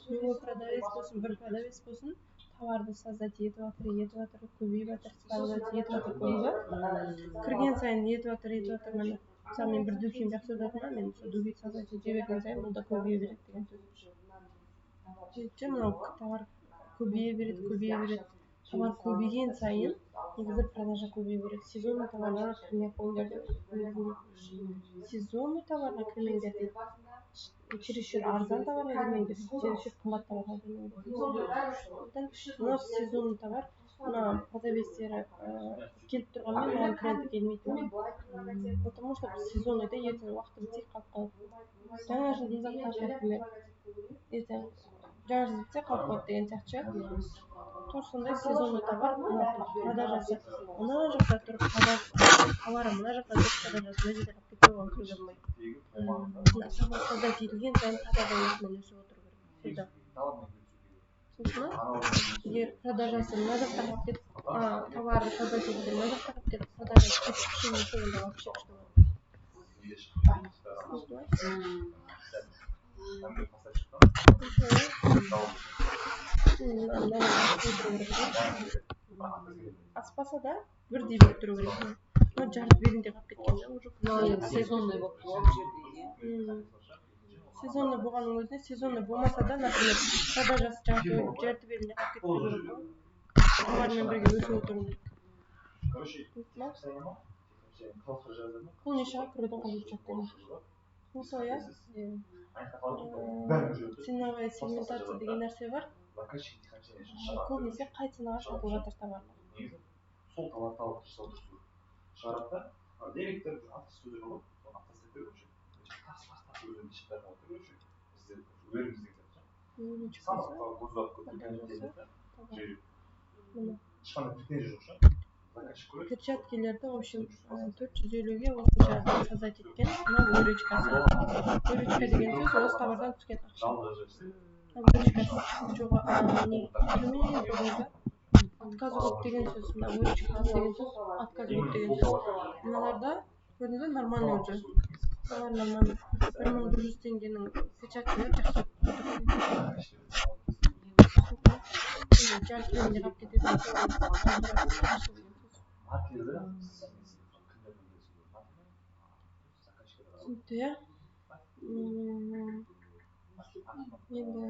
Новый продавец болсын, бір продавец болсын, товарды создать етіп жатыр, көбейіп жатыр, создать етіп жатыр көбі. Кірген сайын етіп жатыр, міне. Мысалы мен бір духим жақсы өтатына, мен духи создать ете берген сайын, бұл да көбейе береді деген сөз. Сөйтсе, мынау товар көбейе береді. Товар көбейген сайын, негізі продажа көбейе береді. Сезонный товарларға кірмей қойыңдар деп. Сезонный товарға кірмеңдер деп. Чересчур арзан товарға кірмеңдер, чересчур қымбат товарға кірмеңдер. Мына сезонный товар, мына продавецтері келіп тұрғанмен маған тренді келмейді. Потому что сезонныйда ертең уақыты бітсе қалып қалады. Жаңа жылдың заттары, например, ертең жаңа жыл бітсе қалып қалады деген сияқты. Тур сондай сезонный товар, продажасы мына жақта тұрып, товары мына жақта тұрып, продажасы мына жерде қалып кетсе, оған кіруге болмайды. Создать етілген сайын продажа өсімін өсіп отыру керек. Сосын егер продажасы мына жақта қалып кетіп, товары создать етілген мына жақта қалып кетіп, продажасы кетіп кішкене сонда вообще аспаса да бірдей беріп тұру керек. Мына жарты бегінде қалып кеткен да, уже сезонный болып қалады. Сезонный болғанның өзінде, сезонный болмаса да, например, продажасы жарты бегінде қалып кеткен жоқ. Товармен бірге өсіп отыру керек. Бұл нишаға кірудің қажеті жоқ. Мысалы, ценовая сегментация деген нәрсе бар. Көбінесе қай ценаға шығып жатыр товарлар. Сол товарды алып шығарады да, директор сөзі болады, соны тастап беру үшін. Өзінің ішіндегі отыр үшін. Бізде өрімізден перчаткелерді, в общем, 450-ге осынша создать еткен. Мына выручкасы. Выручка деген сөз осы товардан түскен ақша. Выручкасы отказ көп деген сөз. Мына выручка деген сөз, отказ көп деген сөз. Мыналарда көрінді нормальный уже. Товар нормальный. 1100 теңгенің перчаткелер жақсы жар күйінде қалып кетеді маркерді түсінікті иә енді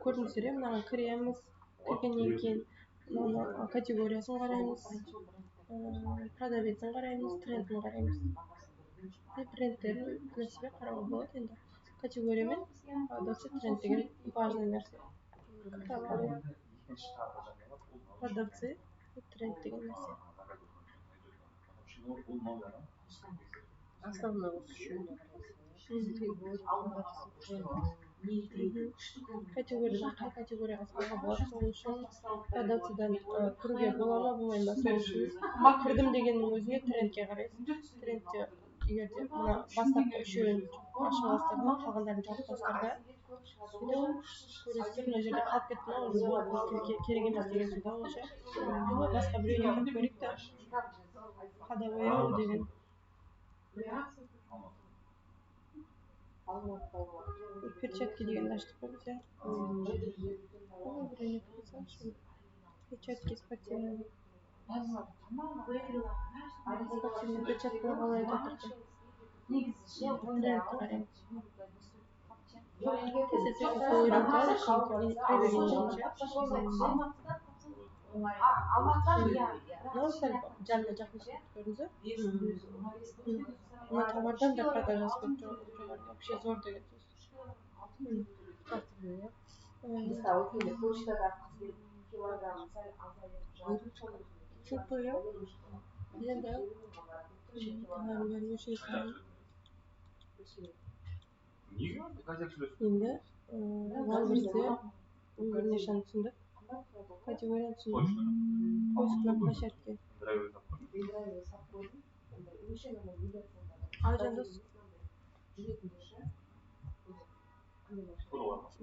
көрдіңіздер иә мынаған кіреміз кіргеннен кейін мынаны категориясын қараймыз продавецін қараймыз трендін қараймыз трендтерін для себя қарауға болады енді категория мен продавцы тренд деген важный нәрсе продавцы тренд деген нәрсе основной осы үшеуіне категориядан қай категорияға салуға болады сол үшін продавцыдан кіруге бола ма болмай ма сол үшін кірдім дегеннің өзіне трендке қарайсыз трендте егер де мына бастапқы үшеуін ашып аласыздар да қалғандарын жауып тастаңыздар көресіздер мына жерде қалып кетті ма уже керек емес деген сөз да ол ше басқа біреуіне кіріп көрейік та ходовой деген перчатки дегенді аштық қой біз иә біреуіне кіре салшы перчатки спортивный перчатка қалай айтып жатыр трендті қараймыз сәл жанына жақындап көрдіңіз мына товардан да продажасы көп жоғары вообще зор деген сөз чупы енді енді валберде бірнешені түсіндік категорияны түсіндік поиск на площадке жандос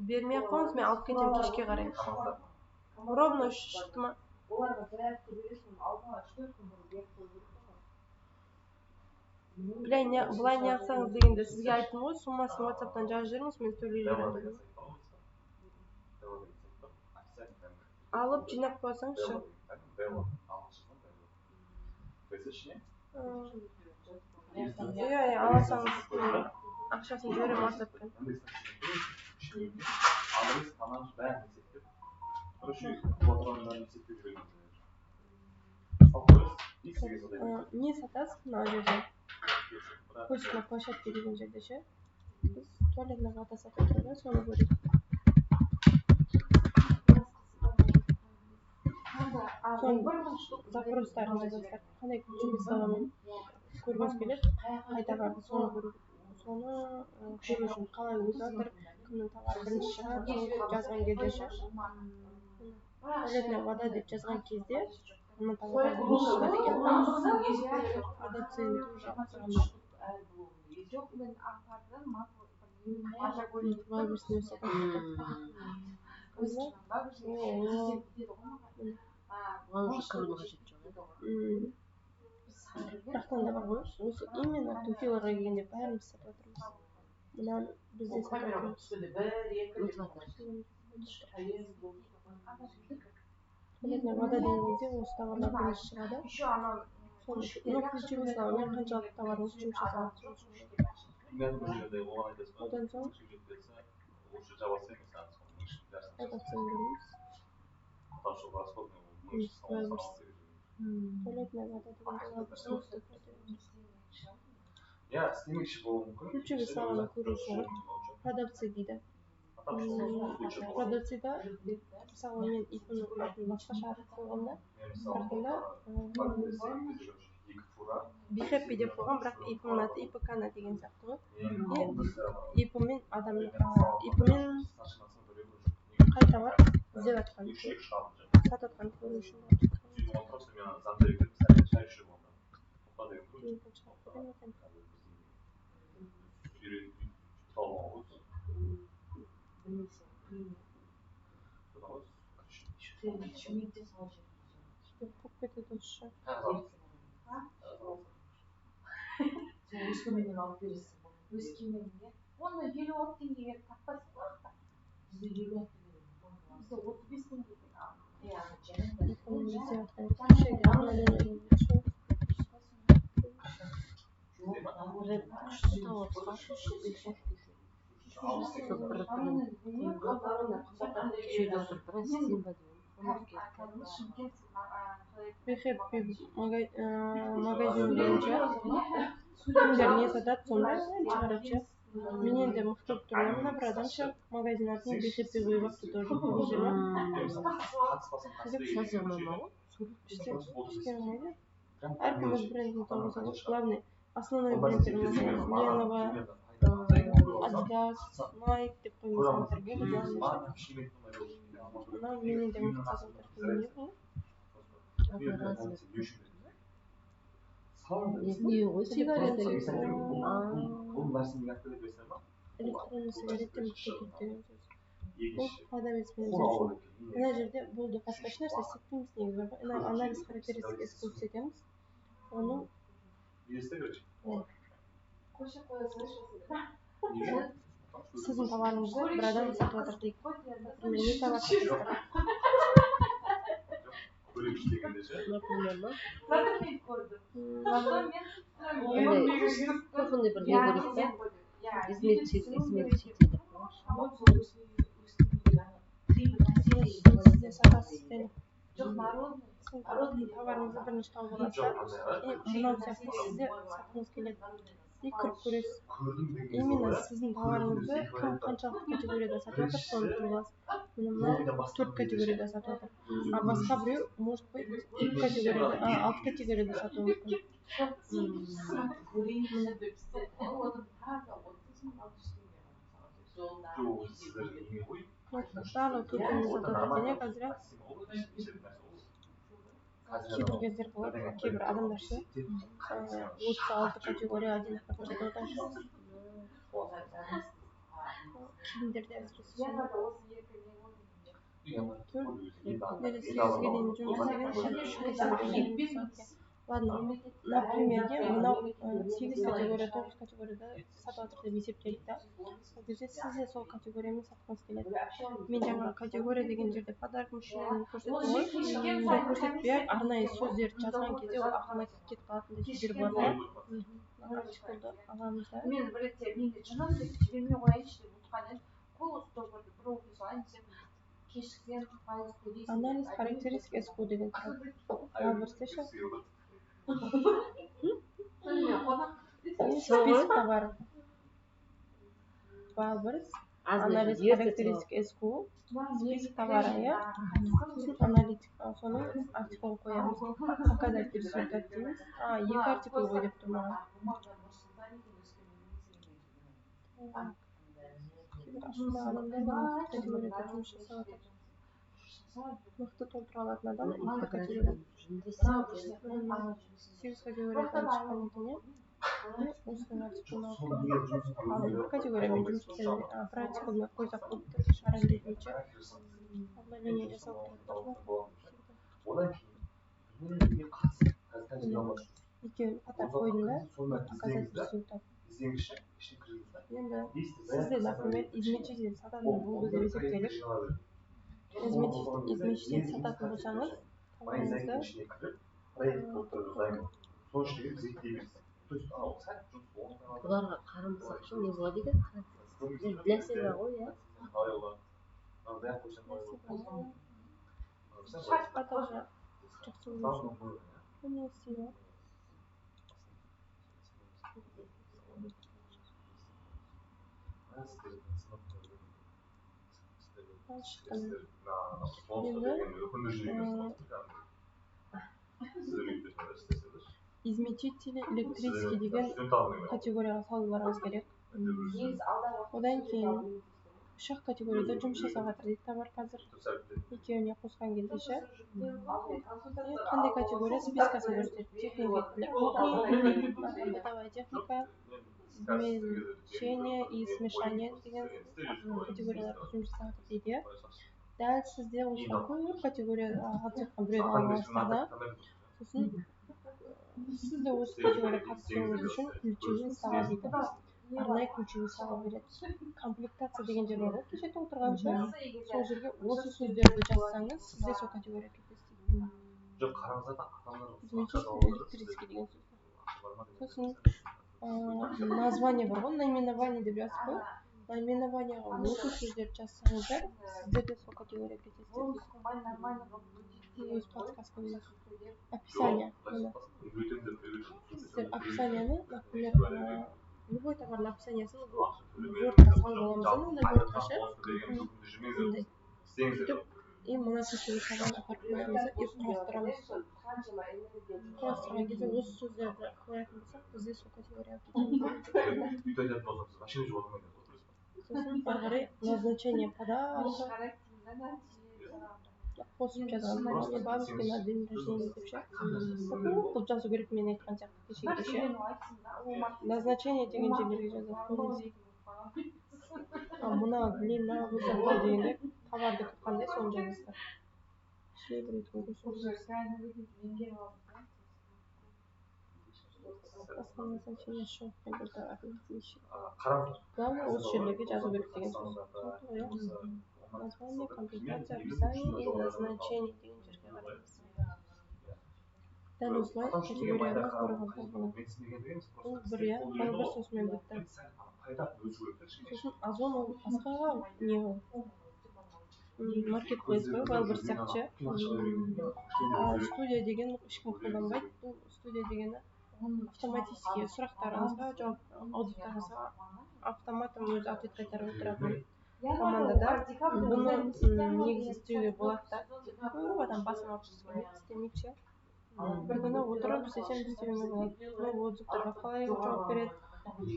бермей ақ қойыңыз мен алып кетемін кешке қарай ровно үш шықты ма былай не қылсаңыз дегенде сізге айттым ғой суммасын WhatsApp-тан жазып жіберіңіз мен төлей беремін алып жинап қойсаңызшы иә алсаңыз ақшасын жіберемін WhatsApp-пен не сатасыз мына жерде поиск на площадке деген жерде ше біз туалетная вода сатып тұрмыз соны көрейік запростарын жазасыздар қандай ключевой словамен көргіңіз келеді қай товарды соны көру соны көру үшін қалай өтіп жатыр кімнің товары бірінші шығады деп жазған кезде ше туалетная вода деп жазған кезде мына товар бірінші шығады екен продавцияны тоже валберсіне бірақтан да бар ғой осы именно туфиларға келгенде бәріміз сатып жатырмыз мынаны біз де сатып жатырмыз туалетная вода деген кезде осы товарлар бірінші шығады соны ключевой словамен қаншалықты товарыңыз жұмыс жасап одан соң туалетная вода ключевой слованы көру үшін продавцы дейді продавцыда мысалы мен ипінің атын басқаша атап қойғанда бихеппи деп қойған бірақ ипінің аты ипкана деген сияқты ғой ипымен адамның ипымен қай товар іздеп жатқанын сатып жатқанын көру үшін болып кетеді осы өскеменнен алып бересің өскеменге оны 50-60 теңгеге таппайсың ғой Happy magazin boyunca kimdir ne satat sonda çıkarıcı. Men endi mıқты болып тұрмын мына бір адам ше магазин атын Happy қойып алыпты тоже көрдіңіздер ма? Кішкене әркім өз брендін тауып алса главный основной брендтер Леново, Adidas, Nike деп қойып алсаңыздар болды главный ше. Мына менен де мықты заттар не бұл? Не ғой сигарет электронный сигареттен мықты дейді деген сөз. Бұл продавецпен өзі мына жерде болды басқа еш нәрсе істетпейміз негізі бар ғой. Анализ характеристикасы көрсетеміз. Оның сіздің товарыңызды бір адам сатып жатыр дейік. Например, не товар сатасыздар? Кухонный бір не көрейік та измерчитель сізде сатасыз сіздің товарыңызды бірінші тауып аласыздар. Мынау сияқты сізде сатқыңыз келеді. И кіріп көресіз. Именно сіздің товарыңызды кім қаншалықты категорияда сатып жатыр, соны көріп аласыз. Мына 4 категорияда сатып жатыр. А басқа біреу может быть 2 категорияда, 6 категорияда сатуы мүмкін. Барлығы төртеуіне сатып жатыр және қазір кейбір кездер болады, кейбір адамдар ше 36 категория одинаково сатып жатыр. Киімдерде әсіресе сегізге дейін жұмыс істеген үш категория. Ладно, например, мынау 8 категория, 9 категорияда сатып жатыр деп есептелік та. Ол кезде сіз де сол категориямен сатқыңыз келеді. Мен жаңағы категория деген жерде подарок мүшелерін көрсеттім ғой. Сол көрсетпей арнайы сөздерді жазған кезде ол автоматик кетіп қалатындай сөздер болады ғой. Артиклді аламыз да. Мен бір ретте менде жинап жібермей қояйыншы деп отырған едім. Қол стопырды бір оқи салайын десем кешіксем пайыз төлейсің. Анализ характеристик СКУ деген тұрады. Албырсташы. Список товаров. Балбырс. Анализ характеристик СКУ. Список товара, я. Аналитик. Соның артиклын қоямыз. Показать результат дейміз. 2 артикл ғой деп тұр маған. Кейбір адамдар мықты категорияда жұмыс жасап жатыр. Мықты толтыра алатын адам мықты категория. 8 категориядан шыққан екен, осының артиклын алып ал 2 категориямен жұмыс істейді. Бір артиклмен қойсақ ұлтты шығарайын дейтінше обновление жасап отырады. Екеуін қатар қойдым да, показать результат. Енді сізде, например, измерчитель сататын болды деп есептелік. Измерчитель сататын болсаңыз, товарыңызды бұларға қарамасақ не болады екен? Для себя ғой, я? Басқа тоже жақсы болушы. Бұны істейді. Измерчители электрический деген категорияға салуларыңыз керек. Одан кейін үш категорияда жұмыс жасап жатыр дейді товар қазір. Екеуіне қосқан кезде ше. Қандай категория спискасын көрсетеді. Техника, бытовая техника, измельчение и смешание деген категорияларды жұмыс жасап жатыр дейді. Дәл сізде осыдан көп категория алып жатқан біреуді алып аласыздар да. Сосын сізде осы категория қатысуыңыз үшін ключевой сава дейді. Арнайы ключевой сава береді. Комплектация деген жер бар ғой, кеше отырғанша. Сол жерге осы сөздерді жазсаңыз, сізде сол категория кетесіз дейді. Жоқ, қараңыздар да адамдар электрический деген сөз. Сосын название бар ғой, наименование деп жазып қой. Наименованияға осы сөздерді жазсаңыздар, сіздер де сол категорияға кетесіздер. Өз подсказкамда описание. Сіздер описанияны, например, любой товардың описаниясын Wordқа салып аламыз, мындай Wordқа ше. Мындай. Сөйтіп, и мына сөздерді саған апарып қоямыз, и құрастырамыз. Құрастырған кезде осы сөздерді қоятын болсақ, бізде сол категорияға кетеміз. Сосын ары қарай назначение подарка қосып жазған. Мне бабушка на день рождения деп ше. Қылып жазу керек, мен айтқан сияқты кешегідей ше. Назначение деген жерлерге жазып қойыңыз. Мына длина высота дегенде товардікі қандай, соны жазасыздар. Ше бір өткен көрсеңіз. Басқа назначение жоқ. Главное, осы жерлерге жазу керек деген сөз. Название, комплектация, описание и назначение деген жерге қараймыз. Дәл осылай категорияны құрған болады. Бұл бір сосын бітті. Сосын Озон ол басқа не ол? Маркетплейс қой, бір сияқты. Студия деген ешкім қолданбайды. Бұл студия дегені автоматически сұрақтарыңызға жауап, аудиторыңызға автоматом өзі ответ қайтарып отыратын командада. Бұны негізі істеуге болады да. Көп адам басын алып істемейді ше. Bir күні отырып істесем істеуге болады. Новый отзывтарға қалай жауап береді,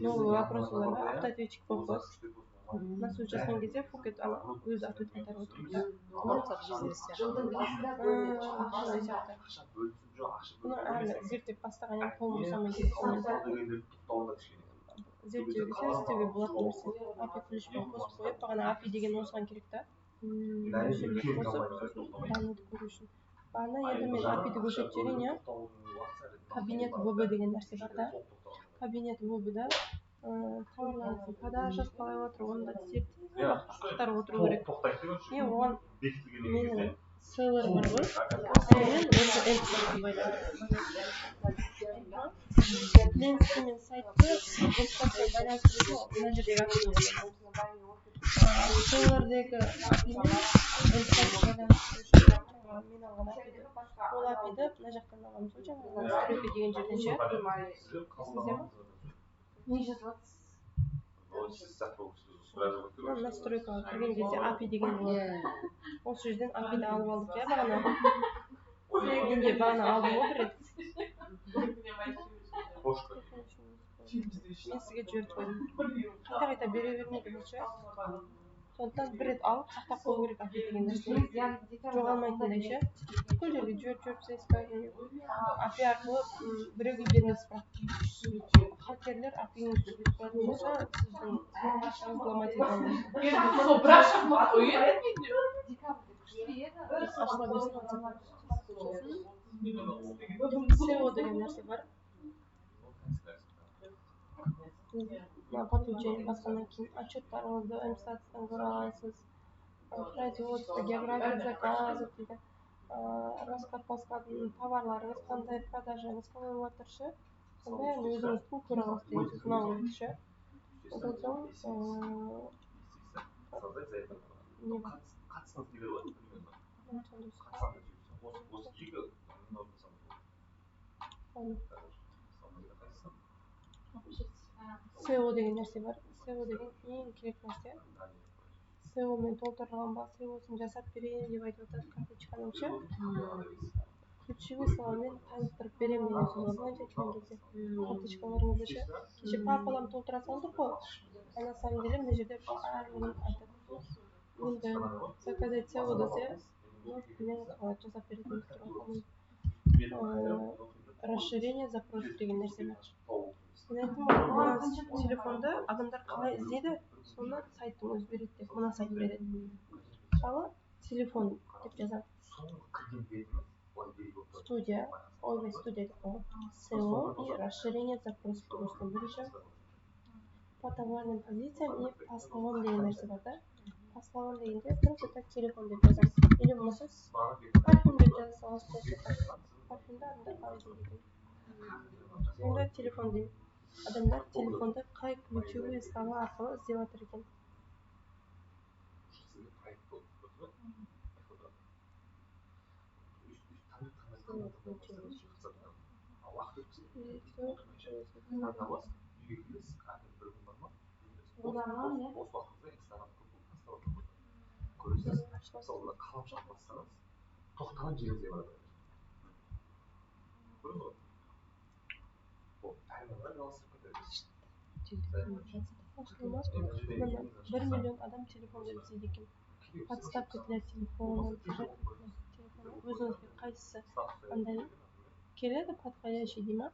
новый вопростарға автоответчик болып қояды. Мына сөз жазған кезде Фукет өзі ответ қайтарып отырады. Бұны әлі зерттеп бастаған ең қолым босамай кеткен. Зерттеуге істеуге болатын нәрсе. API ключпен қосып қойып, бағана API деген осыған керек та. Жерге қосып, сосын данныйды көру үшін. Бағана енді мен API-ді көрсетіп жіберейін, я. Кабинет ВБ деген нәрсе бар да. Кабинет ВБ-да товарлардың продажасы қалай отыр, оны да зерттеп ақтарып отыру керек. И оған менің селлер бар ғой. Мен осы эльпсатты байланыстырып. Ленсі мен сайтты эльпсатты байланыстырып, мына жердегі API-ді. Селлердегі API-мен эльпсатты байланыстырып мен алған API-ді. Ол API-ді мына жақтан аламыз ғой, жаңағы настройка деген жерден ше. Не жазылады? Настройкаға кірген кезде API деген болады. Осы жерден API-ді алып алдық, я бағана. Менде бағана алдым ғой бір рет. Мен сізге жіберіп қойдым. Қайта бере бермейді бұл ше. Сондықтан бір рет алып сақтап қою керек API деген нәрсе. Жоғалмайтындай ше. Бүкіл жерге жіберіп API арқылы біреуге бермес бірақ. Хакерлер API-ңізді қоятын болса, сіздің ақшаңызды ламайды екен. Ашыла берсін WhatsApp. SEO деген нәрсе бар. Подключение басқаннан кейін отчеттарыңызды МСАТ-тан көре аласыз. Производство, география заказов дейді. Расклад басқадың товарларыңыз қандай, продажаңыз қалай отыр ше. Сондай өзіңіздің көре аласыз деген сөз мынау өлді ше. Одан соң не бар? SEO деген нәрсе бар. SEO деген ең керек нәрсе. SEO мен толтырылған ба, SEO-сын жасап берейін деп айтып отыр карточканың ше. Ключевой словармен таныстырып беремін деген сөз бар былайша айтқан кезде. Карточкаларыңызды ше. Кеше папалам толтыра салдық қой. А на самом деле мына жерде барлығын айтады. Енді заказать SEO десе, мен қалай жасап беретінімді тұрған. Расширение запросов деген нәрсе бар. Мен айттым, мына телефонда адамдар қалай іздейді, соны сайттың өзі береді деп, мына сайт береді. Мысалы, телефон деп жазады. Студия, ой, студия деп қойған. SEO и расширение запросов тұрғысынан бірінші. По товарным позициям и по словам деген нәрсе бар да. По словам дегенде просто так телефон деп жазамыз. Или болмаса парфюм деп жаза саласыз просто так. Парфюмді адамдар қалай іздейді екен. Сонда телефон деймін. адамдар телефонда қай ключевые слова арқылы іздеп жатыр екен. тоқтаған жеріңізге барады. Көрдіңіз ғой? Ол таймерға жалғастырып кетеді. 1 миллион адам телефонда іздейді екен. Подставка для телефона, өзіңізге қайсысы андай келеді, подходящий дей ма?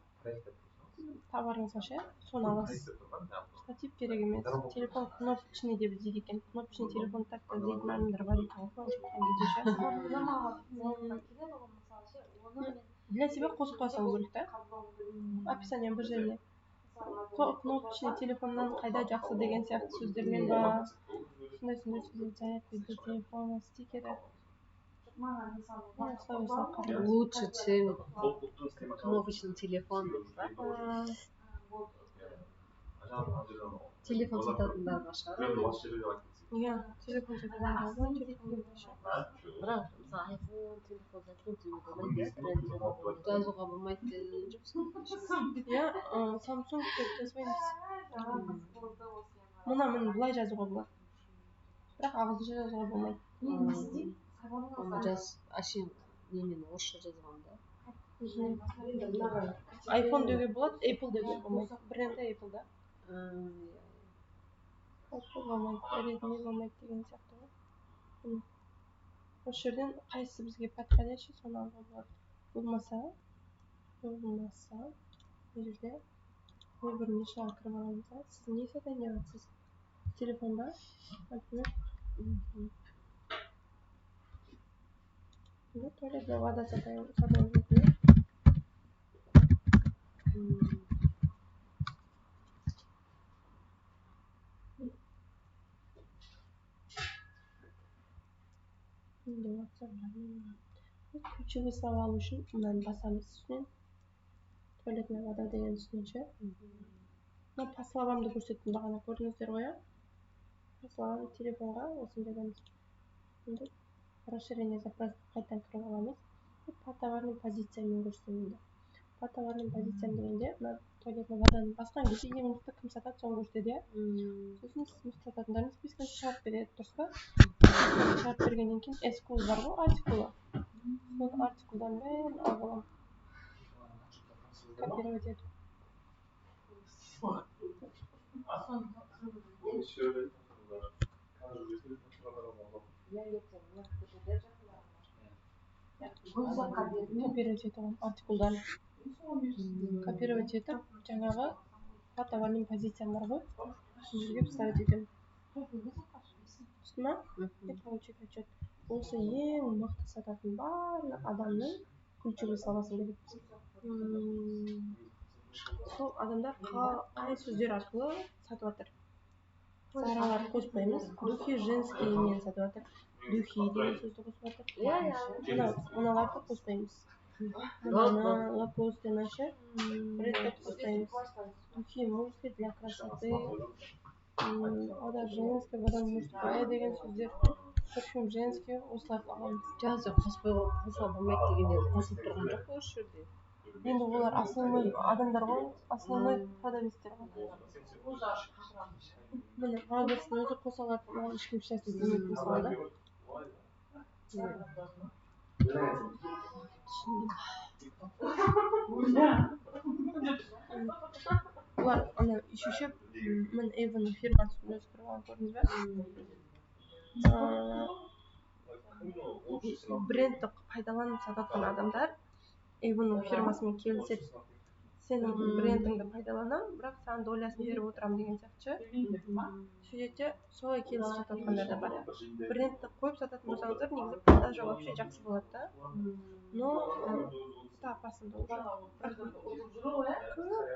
Товарыңызға ше, соны аласыз. Штатив керек емес. Телефон кнопочный деп іздейді екен. Кнопочный телефон так та іздейтін адамдар бар екен. Для себя қосып қоя салу керек та. Описание бір жеріне. Кнопочный телефоннан қайда жақсы деген сияқты сөздермен ба. Сондай сөздер заряд без телефона, стикері. Лучше, чем кнопочный телефон. Телефон сататындарға шығар. Иә, телефон сататындарға бар, телефон бірақ мысалы айфон телефон жазуға болмайды деген жоқсың. Иә, Samsung деп жазбаймыз. Мына міне былай жазуға болады. Бірақ ағылшынша жазуға болмайды. Оны жаз ашин немен орысша жазғанда. iPhone деуге болады, Apple деуге болмайды. Бренді Apple да. Apple болмайды, Redmi болмайды деген сияқты ғой. Осы жерден қайсысы бізге подходящий, соны алуға болады. Болмаса, бұл жерде выборный шаға кіріп аламыз. Сіз не сатайын деп жатсыз? Телефон ба? Например. Туалетная вода сатайын деп. Ключевые слова алу үшін мынаны басамыз үстінен. Туалетная вода деген үстінен ше. По словамды көрсеттім бағана, көрдіңіздер ғой, по словам телефонға осындай адамыз. Расширение запросты қайттан кіріп аламыз. По товарным позициямен көрсетемін. По товарным позициям дегенде, туалетная воданы басқан кезде ең мықты кім сатады, соны көрсетеді. Сосын сіз мықты сататындарының спискін шығарып береді, дұрыс па? Шығарып бергеннен кейін SQL бар ғой, артикулы. Сол артикулдан бәрін алып аламын. Копировать ету. Копировать ету артикулдан. Копировать етіп, жаңағы по товарным позициям бар ғой. Сол жерге вставить етемін. Түсті ма? И получить отчет. Осы ең мықты сататын барлық адамның ключевой словасын береді. Сол адамдар қай сөздер арқылы сатып жатыр? Зараларды қоспаймыз. Духи женскиймен сатып жатыр. Духи деген сөзді қосып жатыр. Мыналарды қоспаймыз. Мынаны лакостена ше. Редкот қоспаймыз. Духи мужские для красоты. Вода женская, вода мужская деген сөздер. Парфюм женский, осыларды аламыз. Жазып қосуға болмайды дегенде қосылып тұрған жоқ қой осы жерде. Енді олар основной адамдар ғой, основной продавецтер ғой. Міне, продавецтің өзі қоса алады, оған ешкім ешнәрсе демейді мысалы да. Олар ана үшінші міне Эйвонның фирмасының өзі тұрған көрдіңіз бе? Брендті пайдаланып сататын адамдар Эйвонның фирмасымен келіседі. Сенің брендіңді пайдаланамын, бірақ саған долясын беріп отырамын деген сияқты. Сөйтсе, солай келісіп сататқандар да бар. Брендті қойып сататын болсаңыздар, негізі продажа вообще жақсы болады да. Но это опасно да уже.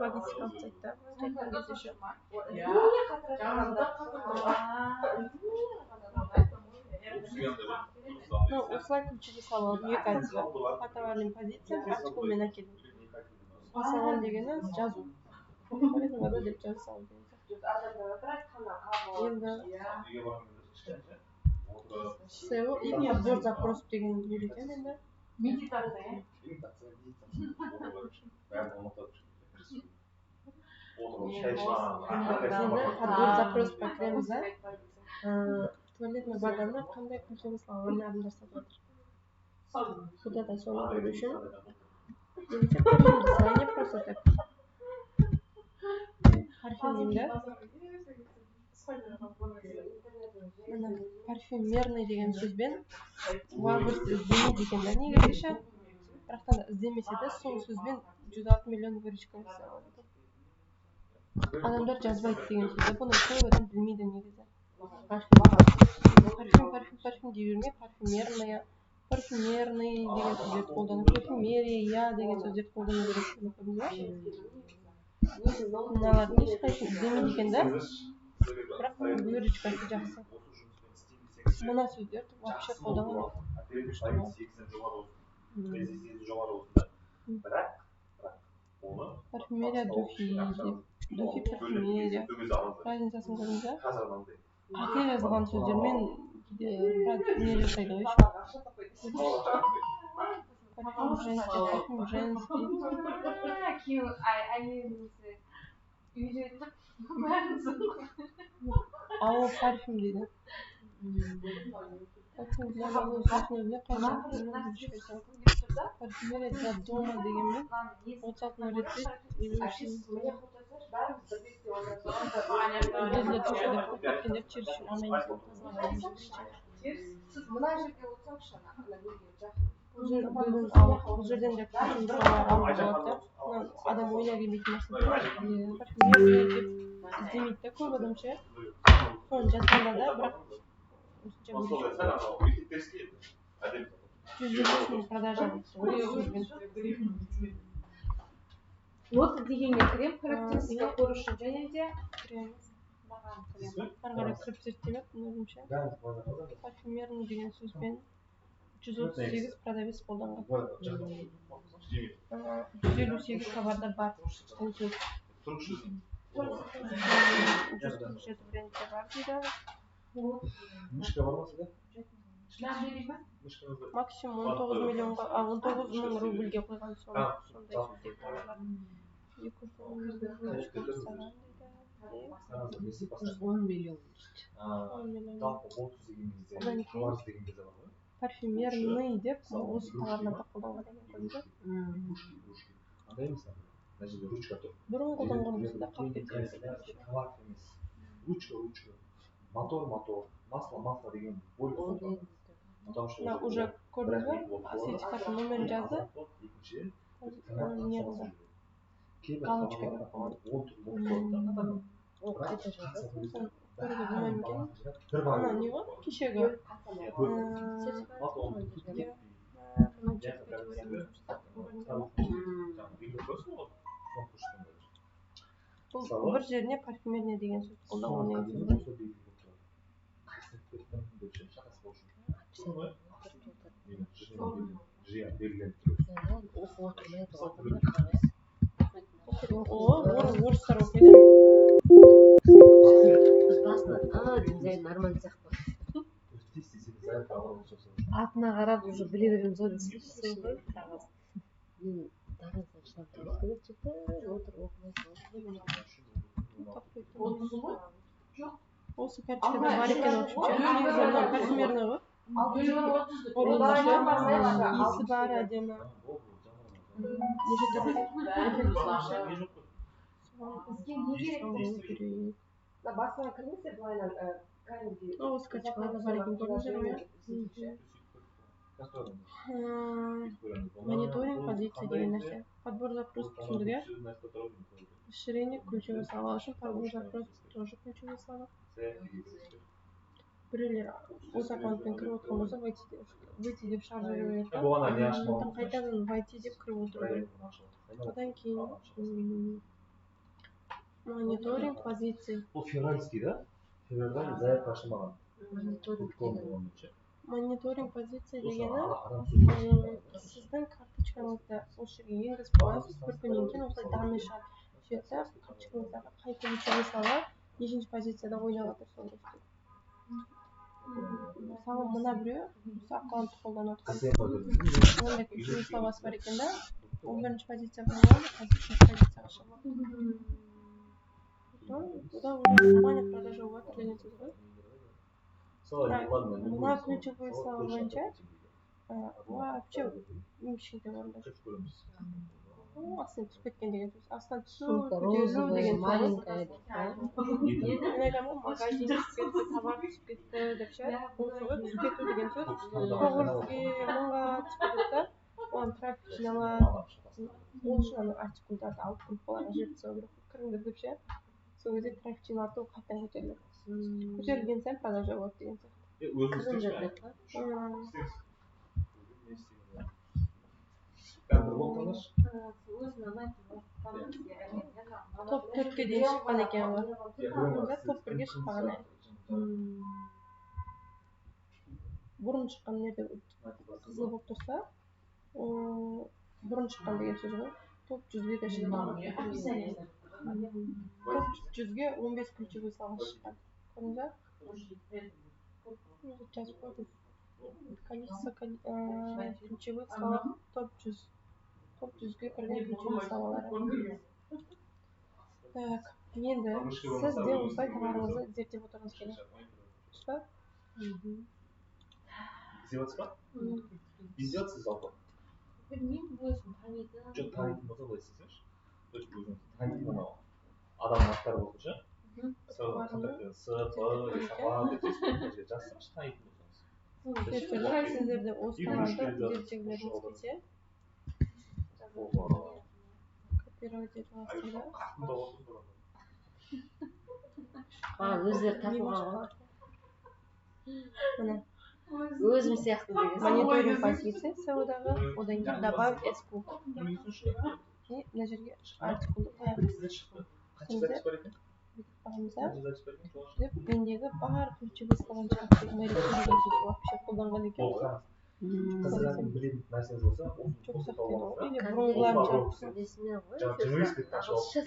Логистика алып сайтта. Жайттан кезде ше. Ну, осылай ключевой слова екі айтты. По товарным позициям артикулмен әкелу. По словам дегені жазу. алгоритмда деп жаза салу деген сияқты. адамдар айтқаннан қабыл Енді Үйге барған кезде кішкенше отырып SEO и подбор запросов деген үйретемін енді. медитация имитация бәрін ұмытып отырып шай ішіп Подбор запросовқа кіреміз да. Туалетный вагонда қандай ключевой словарный адамдар сатып жатыр. Куда-то соны көру үшін немесе парфюм дизайне просто так парфюм деймін да. Мына парфюмерный деген сөзбен уағызды іздемейді екен да негізінше. Бірақтан да іздемесе де сол сөзбен 106 миллион выручка жасай алады. Адамдар жазбайды деген сөзді бұны көп адам білмейді негізі. Парфюм дей бермей парфюмерный деген сөздерді қолдану, парфюмерия деген сөздерді қолдану керек. Мыналардың ешқайсысын іздемейді екен да. Бірақ выручкасы жақсы. Мына сөздерді вообще қолданбайды. Парфюмерия духи парфюмерия разницасын көрдіңіз бе? Қате жазылған сөздермен не жасайды ғой. Парфюм женский. үйретіп Ау парфюм дейді. Парфюм для өзіне қайша парфюмерия для дома дегенмен 36 ретте мына жерге отырсаңшы бұл жерден де адам ойына келмейтін нәрсе. Парфюмерия деп іздемейді да көп адам ше. Соны жазғанда да бірақ продажа вот дегенге кірем характеристика көру үшін және де кіреміз. Ары қарай кіріп зерттемек өзімше. Парфюмерный деген сөзбен 138 продавец қолданған. 158 товарда бар. 147 брендте бар дейді. Мышка бар ма сізде? Максимум 19 миллионға, 19 мың рубльге қойған сондай сөздер бар. 10 миллион. Парфюмерный деп осы товарларда қолданған екен көрдіңіз бе? Бұрын қолданған болса да қалып кеткен. Ручка. Мотор. Масло деген бой. Мына уже көрдіңіз бе? Сертификаттың номерін жазды. Не болды? Галочка бар. Қайта жазды. Көруге болмаймын екен. Ана не ғой? Кешегі. Бұл бір жеріне парфюмерия деген сөз қолданған негізі. Орыстар оқиды. Дизайн нормально сияқты. Атына қарап уже біле береміз ғой дейсіз ғой. Мен дарасан шылап тұрып кетті. Отыр оқымай. Осы карточкада бар екен вообще. Негізі мына парфюмерный ғой. Иісі бар әдемі. Неше түрлі эффект болса. басына кірмесе былайынан Осы карточкаларда бар екен көрдіңіздер ме? Мониторинг позиции деген нәрсе. Подбор запрос түсіндік, иә? Расширение ключевых слова үшін подбор запрос тоже ключевые слова. Біреулер осы аккаунтпен кіріп отырған болса войти деп шаржировать етті. Қайтадан войти деп кіріп отыру керек. Одан кейін мониторинг позиции. Бұл февральский, да? Февральда заявка ашылмаған. Мониторинг позиция дегені сіздің карточкаңызды осы жерге енгізіп қойасыз, бір күннен кейін осылай данный шығады. түседі да карточкаңыздағы қай ключевой сала нешінші позицияда ойнап жатыр соны көрсетеді. Мысалы мына біреу осы аккаунтты қолданып отқан мынандай ключевой словасы бар екен да 11-ші позицияға ойнаған қазір 3-ші позицияға шығып отыр. Бұда нормально продажа болып жатыр деген сөз ғой. Мына ключевой слова бойынша вообще кішкентай орында жүр. Астынан түсіп кеткен деген сөз. Астынан түсу, көтерілу деген сөз. Мен айтамын ғой, магазин түсіп кетті, товар түсіп кетті деп ше. Осы түсіп кету деген сөз 900-ге, 1000-ға түсіп кетеді да. Оған трафик жиналады. Ол үшін ана артикулдарды алып группаларға жіберіп тастау керек. Кіріңдер деп ше. Сол кезде трафик жиналады, ол қайтадан көтеріледі. Көтерілген сайын продажа болады деген сияқты. Топ 4-ке дейін шыққан екен ғой. Топ 1-ге шықпаған әлі. Бұрын шыққан нерде қызыл болып тұрса, бұрын шыққан деген сөз ғой. Топ 100-ге де шыққан. Топ 100-ге 15 ключевой слова шыққан. Көрдіңіз ба? Жазып қойдым. Количество ключевых слов топ 100. Топ 100-ге кірген ключевой словалары. Так, енді сіз де осылай товарыңызды зерттеп отырыңыз керек. Дұрыс па? Издеваться ба? Издеваться жалпы. Білмеймін, өзім танитын. Жоқ, танитын болса былай істесеңші. Өзің танитын анау адамның аттары болса ше. Контактіні С, П, Шафа деп жазсаңшы танитын болсаңыз. Сіздерде осы товарды зерттегілеріңіз келсе копировать етіп аласыздар да. Өздері тапылған ғой. Міне. Өзім сияқты деген. Мониторинг позиция SEO-дағы, одан кейін добавить SQ. И мына жерге артикулды қоямыз. Деп мендегі бар ключевой слованы шығарып вообще қолданған екен ғой. Қызығатын білетін нәрсеңіз болса, Жоқ сақтайды ғой. Или бұрынғыларын шығарып. Осы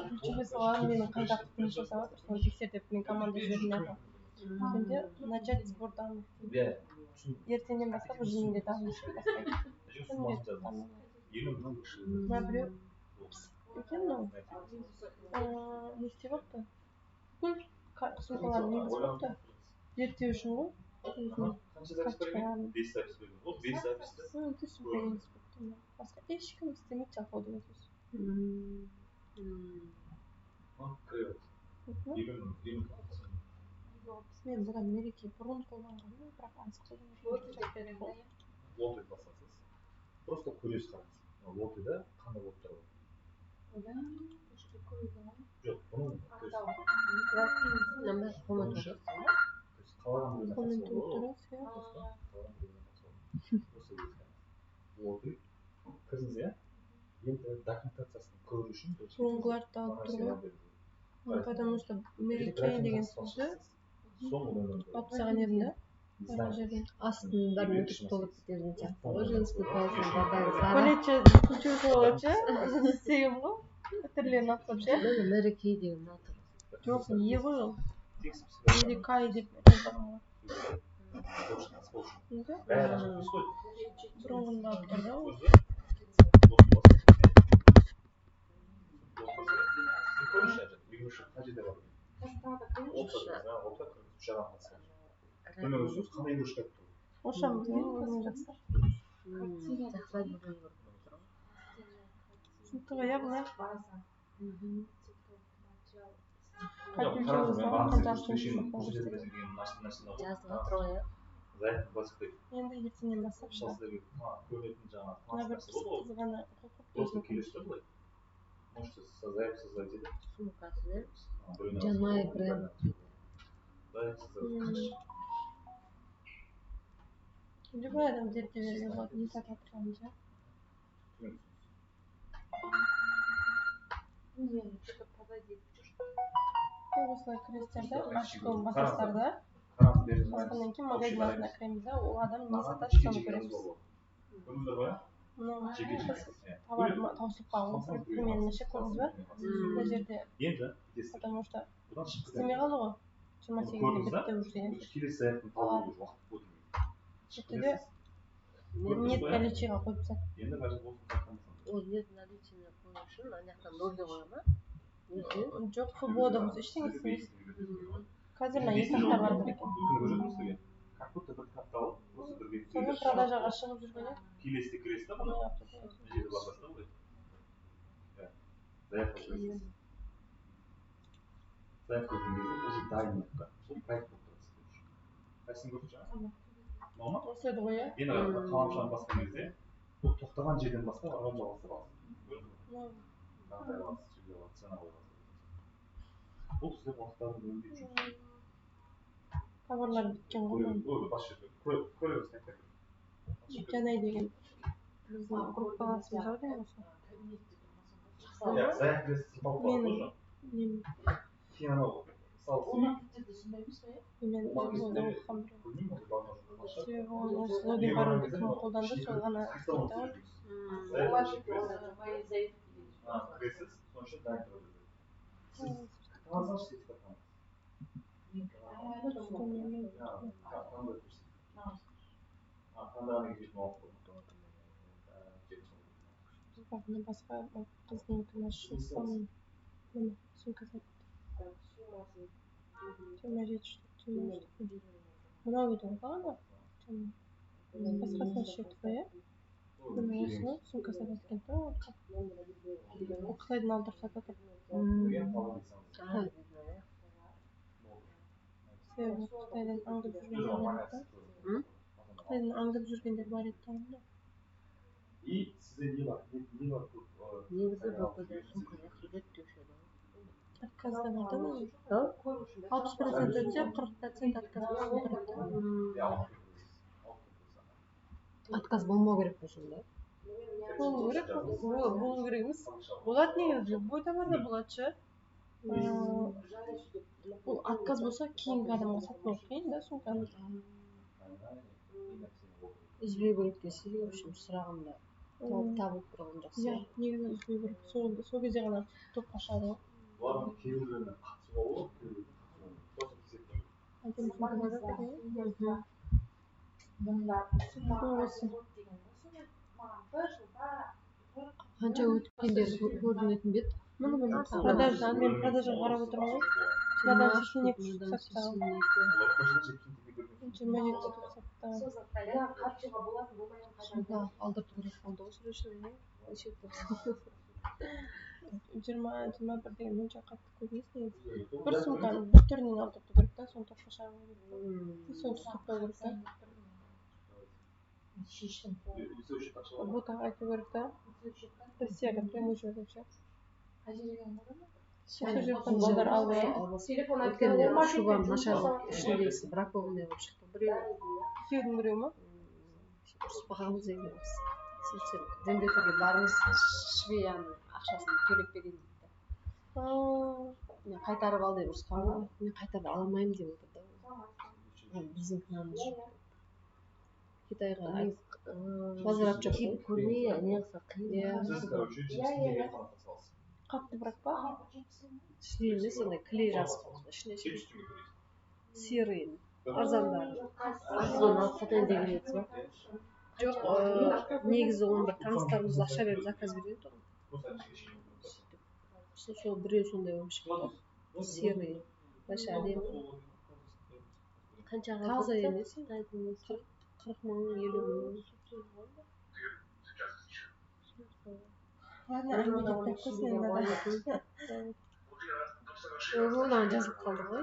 ключевой слованы менің қайда жұмыс жасап жатыр, соны тексер деп мен команда жібердім айтамын. Сонда начать сбор данных. Ертеңнен бастап уже менде данные шығып бастайды. Мына біреу екен мынау. Не істеп алыпты? Бүкіл сумкаларын енгізіп алыпты. Зерттеу үшін ғой. Карточкаларын. Басқа ешкім істемейді жалпы деген сөз. Мен бұдан мереке бұрын қолданғанмын, бірақ аз қолданғанмын. Лоты басасыз. Просто көресіз қараңыз. Лотыда қандай болып тұрады? Жоқ, бұның лоты кіріңіз иә? Енді документациясын көру үшін соңғыларды алып тұр ғой. Потому что мереке деген сөзді алып тастаған едім да. Астының бәрін өтіп толып кететін сияқты ғой, женский классының бардағыздар. Колледж ключевой словача істеген ғой. Түрлерін алып ше. Мереке деген атыр. Жоқ, не ғой ол? Мерекай деп жазған ғой. Бұрынғында алып тұр да ол. Ошам бізден өзің жақсы. Сыныптыға я бұлай. Енді ертеңнен бастап шығады. Мына бір қызғана құқып можете создать это. Сумкасы, Жанай бренд. Любой адам зерттеп берген болады, не сатып тұрғанын ше. Осылай кіресіздер да, ашықтығын басасыздар да. Басқаннан кейін магазин алдына кіреміз да, ол адам не сатады, соны көреміз. Көрдіңіздер ғой? товар таусылып қалған переменный счет көрдіңіз ба мына жерде енді потому что бұдан шығып істемей қалды ғой 28-ге бітті уже келесі аяқтың табылуы уақыт жетті де нет наличиеға қойып тастады енді қажет болсын ол нет наличие қою үшін ана жақтан нөлге қоя ма жоқ фбода болса ештеңе істемейсіз қазір мына екі апта бар бір екен как будто бір кітапты алып осы бір сонымен продажаға шығып жүрген еді келесіде кіресіз да мына жерде барасыз да былай заявка қойсыз заявка өткен кезде уже дайындыққа сол проект болып тұрады сізде уже қайсысын көрдік жаңа мынау ма осы еді ғой иә енді қаламшаны басқан кезде бұл тоқтаған жерден бастап ары қарай жалғастыра аласыз көрдіңіз ба таңдай аласыз жерге аласыз цена қоя аласыз бұл сізде уақыттарды үнемдеп жүрсіз товарлар біткен ғой бас жерде көресіз жанай деген біздің группаласымыз ау деймін осы заявка сипалып қалады ғой мен сен анау мысалы Оның кітапта сондай емес пе? мен оқыған себебі ол осы лобби парольді кім қолданды сол ғана істейді кіресіз соның үшін дайын тұрады сіз қаласаңыз басқа қыздың күнәсі сумка сатты 27 штук мынау еді ғой бағана басқасына счет қоя міне осыны сумка сатады екен қытайдан алдырып сатады себебі қытайдан аңдып жүргендер бар еді тағында и сізде не бар көп негізі бокада сумка жақсы деуші еді отказда болды ма 60% өтсе 40% отказ болып тұрады отказ болмау керек пе сонда болу керек болу керек емес болады негізі любой товарда болады ше бұл отказ болса кейінгі адамға сатпау қиын да сумканы үзбеу керек десе в общем сұрағанда табылып тұрған жақсы иә негізі үзбеу керек сол кезде ғана топқа шығады ғой бұлардың кейбіреулеріне қатысуға болады қанша өткендер көрінетін бе еді мұны мен продажаға қарап отырмын ғой содан 82 штук саттым 27 штук саттым сонда алдырту керек болды ғой срочно неше 21 деген мұнша қатты көп емес негізі бір сумканы бір түрінен алдырту керек та соны топқа шығару керек соны ұстатпау керек та ботаға айту керек та россияға прямой жол вообще сол жақтан балдар алып өткенде шубам нашар ішіндегісі бракованный болып шықты біреу күйеудің біреуі ма ұрыспағанбыз енді сөйтсем жөндетуге барыңыз швеяның ақшасын төлеп берейін дейді мен қайтарып ал деп ұрысқан ғой мен қайтарып ала алмаймын деп отыр да біздің кінәміз жоқ китайға возврат жоқ қой көрмей неғылса қиын қатты бірақ па ішіне емес андай клей жазып ішіне серый арзандары артынан алып сатайын деген едіңіз ба жоқ негізі оны бір таныстарымыз ақша беріп заказ берген тұғын сол біреу сондай болып шықты серый вообще әдемі қаншаға таза емес 40 мың 50 мың ладно әңгіме кетіп қойсын енді мынаған жазылып қалды ғой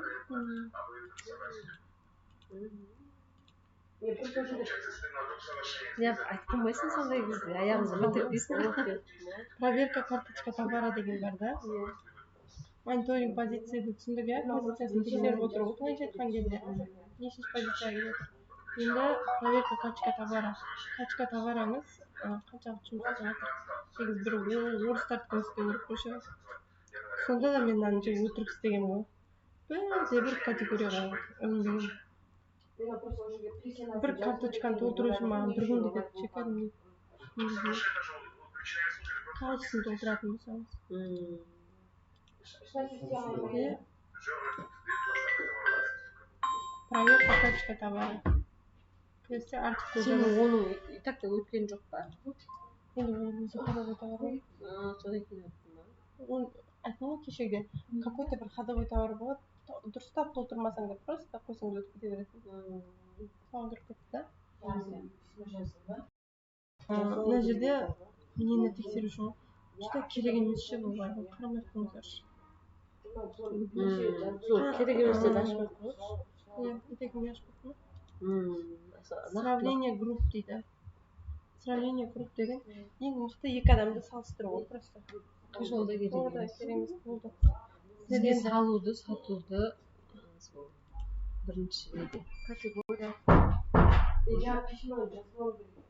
не айтып қоймайсың сондай кезде аяғымызды бітіріп дейсің проверка карточка товара деген бар да мониторинг позицияды түсіндік иә позициясын тексеріп отыр ғой былайша айтқан кезде нешінші позицияға келіп отыр енді проверка качка товарыңыз қаншалықты жұмыс істеп жатыр негізі бір орыстардікін істеу керек қой ше сонда да мен ана жерде өтірік істегенмін ғой бірде бір категорияға ілінбеген бір карточканы толтыру үшін маған бір күн кетеді ше кәдімгідей негізінде қағазсын толтыратын болсаңыз и проверка качества товара если артикул сенің оның и так та өткен жоқ па енді ол өзі ходовой товар ғой содан кейін өттің ба ол айтқан ғой кешеде какой то бір ходовой товар болады дұрыстап толтырмасаң да просто қойсаң да өтіп кете береді соған кіріп кетті да мына жерде нені тексеру үшін что керек емес ше бұл барлығы қарамай ақ қойыңыздаршы сол керек емес деді ашпай ақ қойыңызшы иә етегімді ашып кеттім сравнение групп дейді сравнение групп деген ең мықты екі адамды салыстыру ғой просто жолда керек керек емес емес болды бізге салуды сатуды сол бірінші неде категория Я письмо жазып алу керек